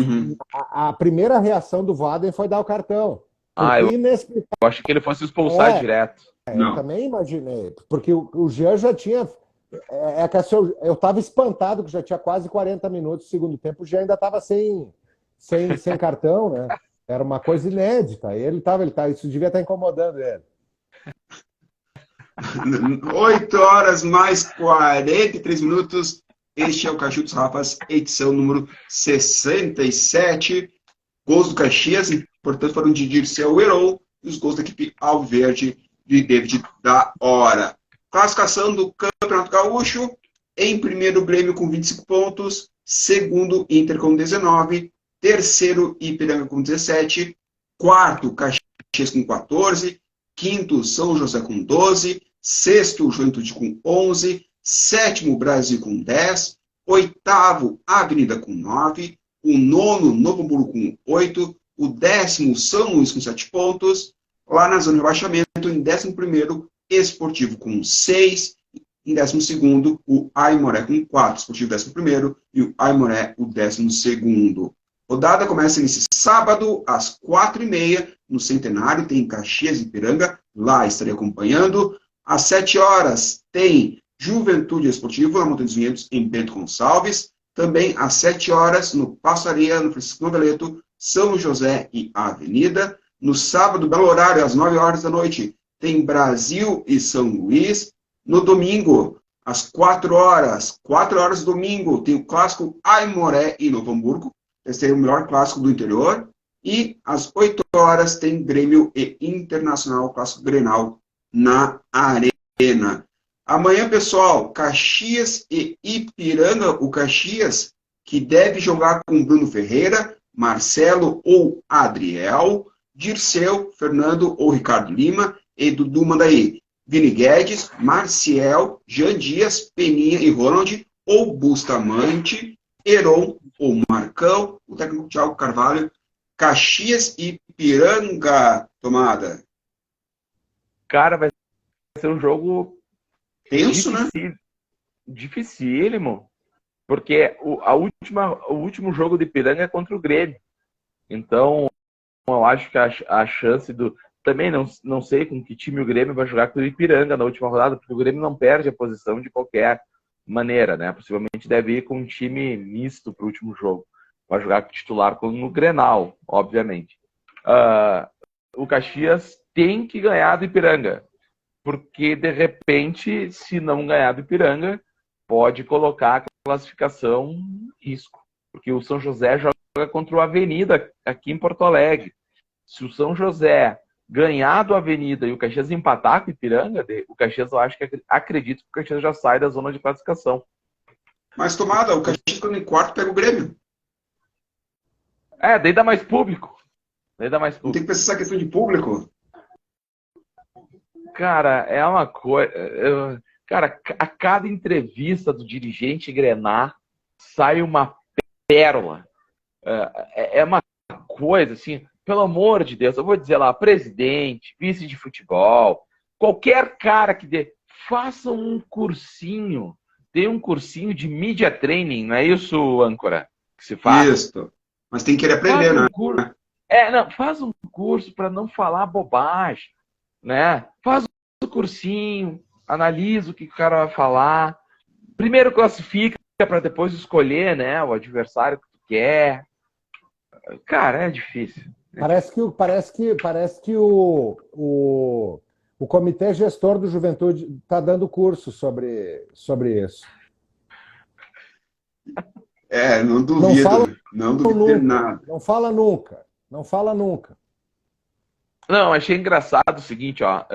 a primeira reação do Voaden foi dar o cartão. Eu acho que ele fosse expulsar direto. Eu também imaginei, porque o Jean já tinha... eu estava espantado que já tinha quase 40 minutos do segundo tempo, o Jean ainda estava sem cartão, né? Era uma coisa inédita. Isso devia estar incomodando ele. 8h mais 43 minutos. Este é o Caixudos Rapas, edição número 67. Gols do Caxias, portanto, foram de Dirceu Heron e os gols da equipe alviverde de David da Hora. Classificação do Campeonato Gaúcho. Em primeiro, Grêmio com 25 pontos. Segundo, Inter com 19. Terceiro, Ipiranga com 17. Quarto, Caxias com 14. Quinto, São José com 12. Sexto, Juventude com 11. Sétimo, Brasil com 10. Oitavo, Avenida com 9. O nono, Novo Hamburgo com 8. O 10º, São Luís com 7 pontos. Lá na zona de rebaixamento, em 11º, Esportivo com 6. Em 12º, o Aimoré com 4. Esportivo 11º e o Aimoré o 12º. Rodada começa nesse sábado, às 4h30, no Centenário, tem Caxias e Ipiranga, lá estarei acompanhando. Às 7h tem Juventude Esportivo, na Montanha dos Vinhedos, em Bento Gonçalves. Também às 7h, no Passo Areia, no Francisco Noveleto, São José e Avenida. No sábado, belo horário, às 9h da noite, tem Brasil e São Luís. No domingo, às 4h, 4h domingo, tem o clássico Aimoré e Novo Hamburgo. Esse é o melhor clássico do interior. E às 8h tem Grêmio e Internacional, clássico Grenal, na Arena. Amanhã, pessoal, Caxias e Ipiranga. O Caxias, que deve jogar com Bruno Ferreira, Marcelo ou Adriel, Dirceu, Fernando ou Ricardo Lima, e Dudu Mandaí, Vini Guedes, Marciel, Jean Dias, Peninha e Ronald, ou Bustamante, Heron ou Marcão, o técnico Thiago Carvalho. Caxias e Ipiranga, tomada. Cara, vai ser um jogo Tenso, né? Dificílimo, porque o último jogo de Ipiranga é contra o Grêmio. Então, eu acho que a chance do... Também não sei com que time o Grêmio vai jogar com o Ipiranga na última rodada, porque o Grêmio não perde a posição de qualquer maneira, né? Possivelmente deve ir com um time misto para o último jogo. Vai jogar com titular no Grenal, obviamente. O Caxias tem que ganhar do Ipiranga, porque, de repente, se não ganhar do Ipiranga, pode colocar a classificação em risco. Porque o São José joga contra o Avenida aqui em Porto Alegre. Se o São José ganhar do Avenida e o Caxias empatar com o Ipiranga, o Caxias, eu acho que acredito que o Caxias já sai da zona de classificação. Mas tomada, o Caxias quando em quarto pega o Grêmio. Daí dá mais público. Não tem que pensar essa questão de público. Cara, é uma coisa... Cara, a cada entrevista do dirigente Grená sai uma pérola. É uma coisa assim, pelo amor de Deus, eu vou dizer lá, presidente, vice de futebol, qualquer cara que dê, faça um cursinho, tem um cursinho de media training, não é isso, âncora, que se faz? Isso, mas tem que querer aprender, né? Faz um curso para não falar bobagem, né? Faz um cursinho, analisa o que o cara vai falar, primeiro classifica para depois escolher, né, o adversário que tu quer. Cara, é difícil. Parece que o comitê gestor do Juventude está dando curso sobre isso. Não duvido. Não duvido nada. Não fala nunca. Não, achei engraçado o seguinte, ó.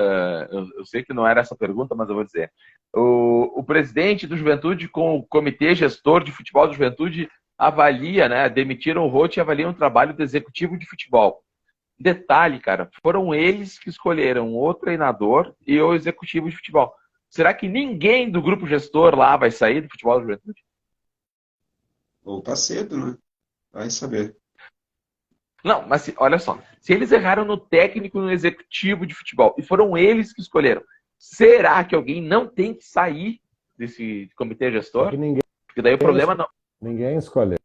Eu sei que não era essa pergunta, mas eu vou dizer. O presidente do Juventude com o comitê gestor de futebol do Juventude avalia, né? Demitiram o Roth e avaliam o trabalho do executivo de futebol. Detalhe, cara, foram eles que escolheram o treinador e o executivo de futebol. Será que ninguém do grupo gestor lá vai sair do futebol do Juventude? Ou tá cedo, né? Vai saber. Não, mas olha só. Se eles erraram no técnico e no executivo de futebol e foram eles que escolheram, será que alguém não tem que sair desse comitê gestor? Porque daí o problema não... Ninguém escolheu.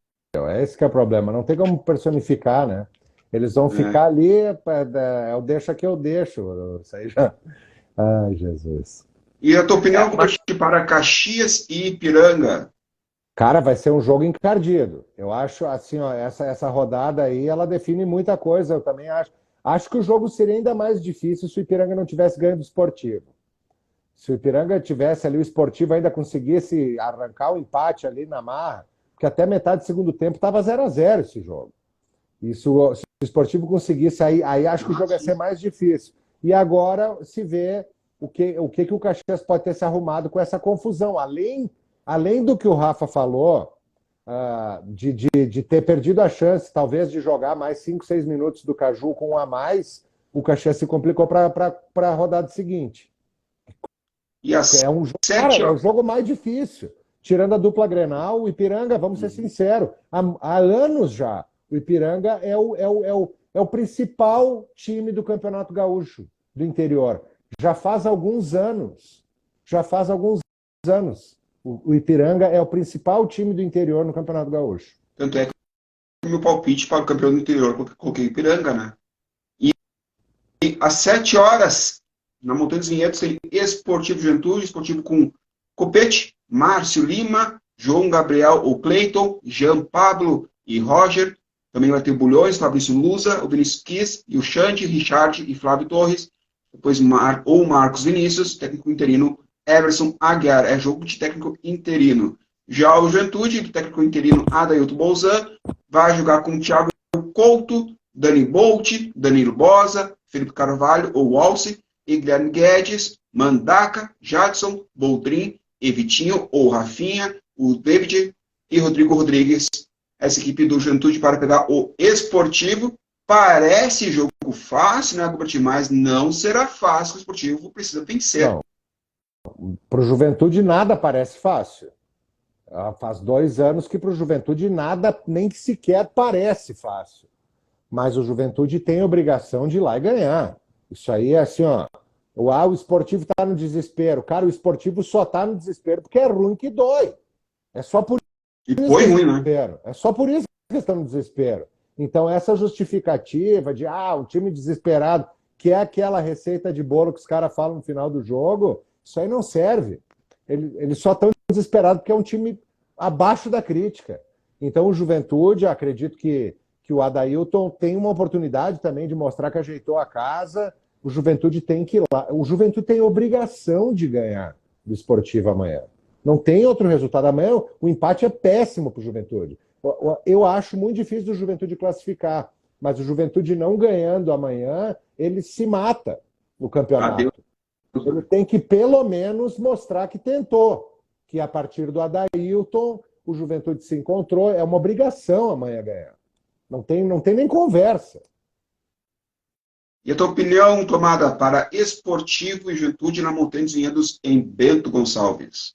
Esse que é o problema. Não tem como personificar, né? Eles vão ficar ali, eu deixo que eu deixo. Isso aí já... Ai, Jesus. E a tua opinião para Caxias e Ipiranga? Cara, vai ser um jogo encardido. Eu acho, assim, ó, essa rodada aí, ela define muita coisa. Eu também acho. Acho que o jogo seria ainda mais difícil se o Ipiranga não tivesse ganho do Esportivo. Se o Ipiranga tivesse ali o Esportivo, ainda conseguisse arrancar o empate ali na marra, porque até metade do segundo tempo estava 0-0 esse jogo. E se o Esportivo conseguisse, aí acho que o jogo ia ser mais difícil. E agora se vê o que o Caxias pode ter se arrumado com essa confusão. Além do que o Rafa falou, de ter perdido a chance, talvez, de jogar mais 5, 6 minutos do Caju com um a mais, o Caxias se complicou para a rodada seguinte. E é o jogo mais difícil. Tirando a dupla Grenal, o Ipiranga, vamos ser sinceros, há anos já, o Ipiranga é o principal time do Campeonato Gaúcho do interior. Já faz alguns anos. O Ipiranga é o principal time do interior no Campeonato Gaúcho. Tanto é que o meu palpite para o campeão do interior, coloquei Ipiranga, né? E às 7 horas, na Montanha dos Vinhedos, tem Esportivo Juventude, Esportivo com Copete, Márcio Lima, João Gabriel ou Cleiton, Jean Pablo e Roger. Também vai ter o Bulhões, Fabrício Lusa, o Vinícius Kiss e o Xande, Richard e Flávio Torres. Depois Marcos Vinícius, técnico interino Everson Aguiar. É jogo de técnico interino. Já o Juventude, do técnico interino Adailton Bolzan, vai jogar com o Thiago Couto, Dani Bolt, Danilo Bosa, Felipe Carvalho ou Walse, e Guilherme Guedes, Mandaca, Jadson, Boldrin, e Vitinho ou Rafinha, o David e Rodrigo Rodrigues. Essa equipe do Juventude para pegar o Esportivo. Parece jogo fácil, né, Gilberto? Mas não será fácil, o Esportivo precisa vencer. Para o Juventude nada parece fácil. Faz 2 anos que para o Juventude nada nem sequer parece fácil. Mas o Juventude tem a obrigação de ir lá e ganhar. Isso aí é assim, ó. O esportivo está no desespero. Cara, o esportivo só está no desespero porque é ruim que dói. É só por E foi ruim, né? desespero. É só por isso que eles estão no desespero. Então, essa justificativa de um time desesperado, que é aquela receita de bolo que os caras falam no final do jogo, isso aí não serve. Eles só estão desesperados porque é um time abaixo da crítica. Então, o Juventude, acredito que o Adailton tem uma oportunidade também de mostrar que ajeitou a casa. O Juventude tem que ir lá. O Juventude tem obrigação de ganhar do Esportivo amanhã. Não tem outro resultado. Amanhã o empate é péssimo para o Juventude. Eu acho muito difícil do Juventude classificar, mas o Juventude não ganhando amanhã, ele se mata no campeonato. Ele tem que, pelo menos, mostrar que tentou, que a partir do Adailton, o Juventude se encontrou. É uma obrigação amanhã ganhar. Não tem nem conversa. E a tua opinião, Tomada, para Esportivo e Juventude na Montanha dos Vinhedos em Bento Gonçalves?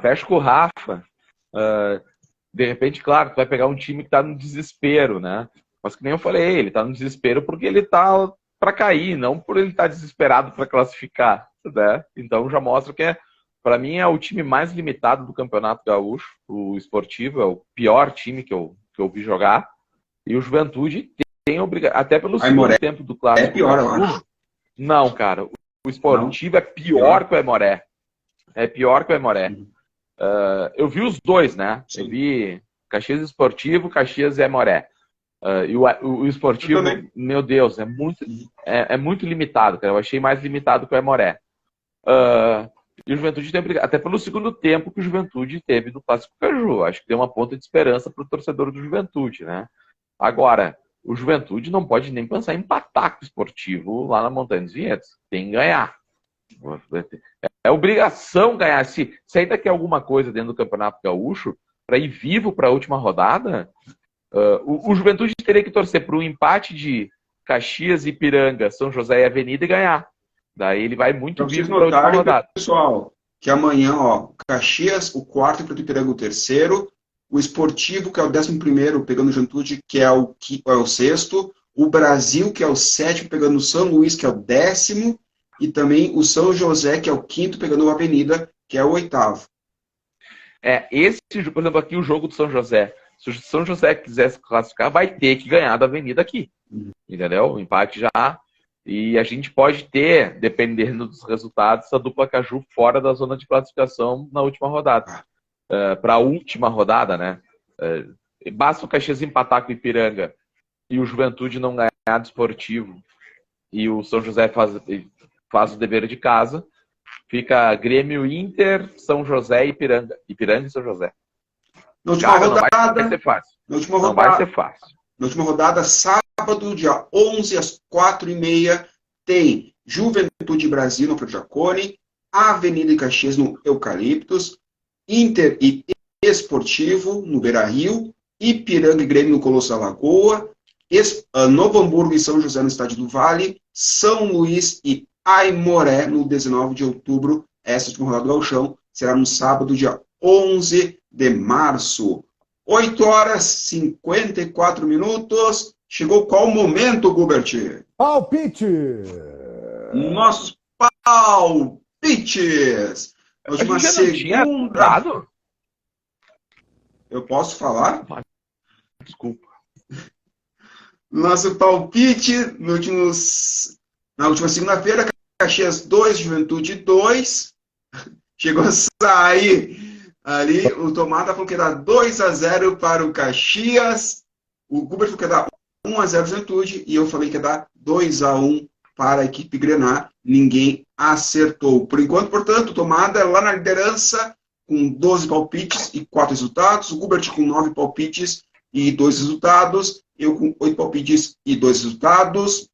Fecha com o Rafa. De repente, claro, tu vai pegar um time que está no desespero, né? Mas que nem eu falei, ele está no desespero porque ele está para cair, não por ele estar desesperado para classificar, né? Então já mostra que, para mim, é o time mais limitado do Campeonato Gaúcho. O Esportivo é o pior time que eu vi jogar. E o Juventude tem obrigação, até pelo segundo tempo do clássico. É pior, eu acho. Não, cara. O Esportivo é pior que o Aimoré. É pior que o Aimoré. Eu vi os dois, né? Sim. Eu vi Caxias Esportivo, Caxias e Aimoré. E o Esportivo, meu Deus, é muito limitado, cara. Eu achei mais limitado que o Aimoré. E o Juventude tem obrigação, até pelo segundo tempo que o Juventude teve no Clássico Caju. Acho que tem uma ponta de esperança para o torcedor do Juventude, né? Agora, o Juventude não pode nem pensar em empatar com o Esportivo lá na Montanha dos Vinhedos. Tem que ganhar. É obrigação ganhar. Se ainda quer alguma coisa dentro do Campeonato Gaúcho, para ir vivo para a última rodada, o Juventude teria que torcer para um empate de Caxias, Ipiranga, São José e Avenida e ganhar. Daí ele vai muito vivo para a última rodada. Pessoal, que amanhã, Caxias, o quarto, e para o Ipiranga, o terceiro. O Esportivo, que é o 11º, pegando o Juventude, que é o sexto. O Brasil, que é o sétimo, pegando o São Luís, que é o 10º. E também o São José, que é o 5º, pegando o Avenida, que é o 8º. Por exemplo, aqui o jogo do São José. Se o São José quiser se classificar, vai ter que ganhar da Avenida aqui. Entendeu? O empate já. E a gente pode ter, dependendo dos resultados, a dupla Caju fora da zona de classificação na última rodada. Para a última rodada, né? Basta o Caxias empatar com o Ipiranga e o Juventude não ganhar do Esportivo e o São José faz o dever de casa, fica Grêmio, Inter, São José e Ipiranga e São José. Na última rodada, não vai ser fácil. Não vai ser fácil. Na última rodada, sábado, dia 11, às 4h30, tem Juventude Brasil no Alfredo Jaconi, Avenida e Caxias no Eucaliptos, Inter e Esportivo no Beira-Rio, Ipiranga e Grêmio no Colosso da Lagoa, Novo Hamburgo e São José no Estádio do Vale, São Luís e Aimoré no 19 de outubro. Essa última rodada do Gauchão será no sábado, dia 11 de março. 8h54. Chegou qual momento, Gubert? Palpite! Nossos palpites! Na última segunda. Eu posso falar? Desculpa. Nosso palpite na última segunda-feira, Caxias 2, Juventude 2. Chegou a sair ali, o Tomada falou que ia dar 2-0 para o Caxias. O Gubert falou que ia dar 1-0 Juventude. E eu falei que ia dar 2-1 para a equipe Grená. Ninguém acertou. Por enquanto, portanto, Tomada lá na liderança com 12 palpites e 4 resultados. O Gubert com 9 palpites e 2 resultados. Eu com 8 palpites e 2 resultados.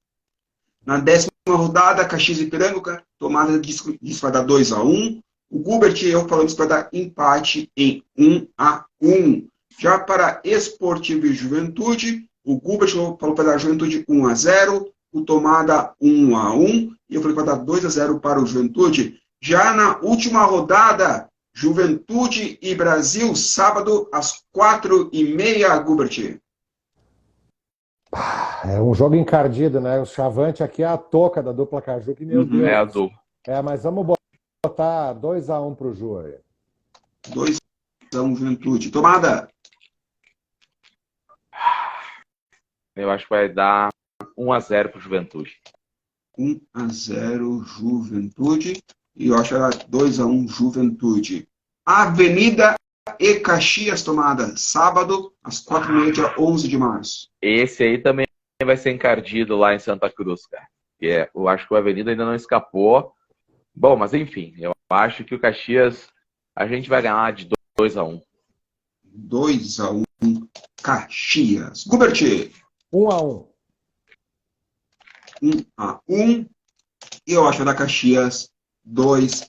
Na 10ª rodada, Caxias e Ipiranga, Tomada disse que vai dar 2-1. O Gubert e eu falamos que vai dar empate em 1-1. Já para Esportivo e Juventude, o Gubert falou que vai dar Juventude 1-0. O Tomada 1-1. E eu falei que vai dar 2-0 para o Juventude. Já na última rodada, Juventude e Brasil, sábado às 4h30, Gubert. É um jogo encardido, né? O Chavante aqui é a toca da dupla Caju, que meu Deus. É azul. Mas vamos botar 2-1 pro Ju aí. 2-1 Juventude. Tomada! Eu acho que vai dar 1-0 pro Juventude. 1-0 Juventude. E eu acho que vai dar 2-1 Juventude. Avenida e Caxias, tomada. Sábado, às 4h30, dia 11 de março. Esse aí também vai ser encardido lá em Santa Cruz, cara. Eu acho que o Avenida ainda não escapou. Bom, mas enfim, eu acho que o Caxias, a gente vai ganhar de 2-1. 2-1 Caxias. Gubert. 1-1. 1-1. E eu acho que vai dar Caxias 2-1.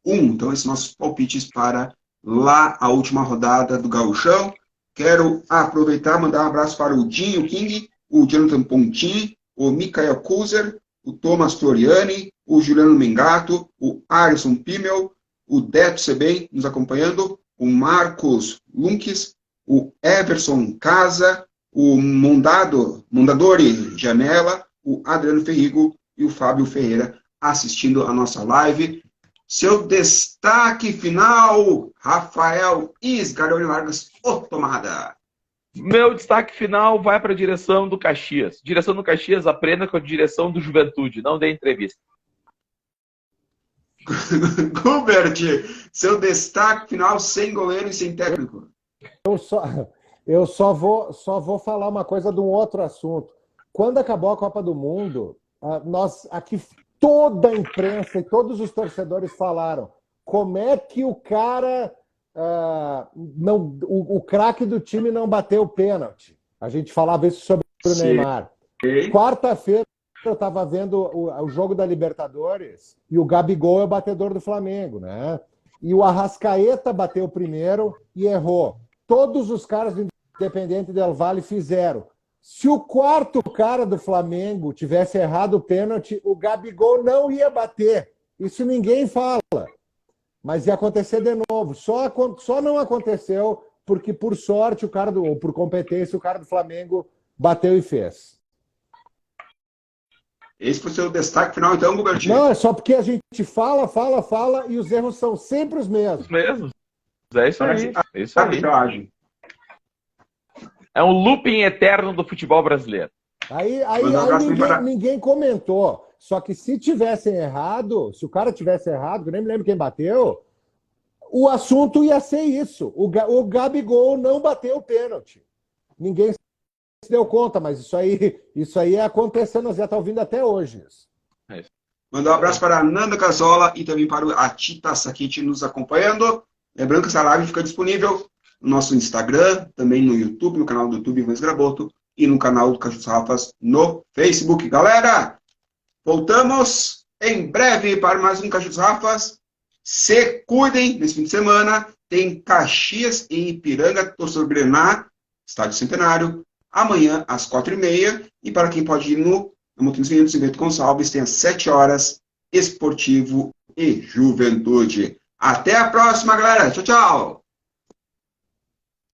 Então, esses nossos palpites para lá a última rodada do Gauchão. Quero aproveitar e mandar um abraço para o Dinho King, o Jonathan Pontin, o Mikael Kuzer, o Thomas Floriani, o Juliano Mengato, o Alisson Pimmel, o Deto Sebem nos acompanhando, o Marcos Lunques, o Everson Casa, o Mondadori Janela, o Adriano Ferrigo e o Fábio Ferreira assistindo a nossa live. Seu destaque final, Rafael Isgaroni Vargas, ô tomada. Meu destaque final vai para a direção do Caxias. Direção do Caxias, aprenda com a direção do Juventude, não dê entrevista. Gubert, seu destaque final sem goleiro e sem técnico. Eu só vou falar uma coisa de um outro assunto. Quando acabou a Copa do Mundo, nós aqui, toda a imprensa e todos os torcedores falaram como é que o cara... o craque do time não bateu o pênalti. A gente falava isso sobre o Neymar. Quarta-feira eu estava vendo o jogo da Libertadores e o Gabigol é o batedor do Flamengo, né? E o Arrascaeta bateu primeiro e errou. Todos os caras do Independiente del Valle fizeram. Se o quarto cara do Flamengo tivesse errado o pênalti, o Gabigol não ia bater. Isso ninguém fala. Mas ia acontecer de novo. Só não aconteceu porque, por sorte, ou por competência, o cara do Flamengo bateu e fez. Esse foi o seu destaque final, então, Gubert? Não, é só porque a gente fala e os erros são sempre os mesmos. Os mesmos. É isso aí. É isso aí. Arbitragem. É um looping eterno do futebol brasileiro. Aí ninguém comentou. Só que se tivessem errado, se o cara tivesse errado, eu nem me lembro quem bateu, o assunto ia ser isso. O Gabigol não bateu o pênalti. Ninguém se deu conta, mas isso aí é acontecendo, nós já está ouvindo até hoje. Mandar um abraço para a Nanda Casola e também para a Tita Sakiti nos acompanhando. Lembrando que essa live fica disponível no nosso Instagram, também no YouTube, no canal do YouTube Ivan Esgraboto e no canal do Cachorros Rafas no Facebook. Galera, voltamos em breve para mais um Cachorros Rafas. Se cuidem nesse fim de semana. Tem Caxias e Ipiranga, torcedor Grená, Estádio Centenário, amanhã às 4h30. E para quem pode ir no Montanhas Vinhedos, em Bento Gonçalves, tem às 7 horas, Esportivo e Juventude. Até a próxima, galera. Tchau, tchau.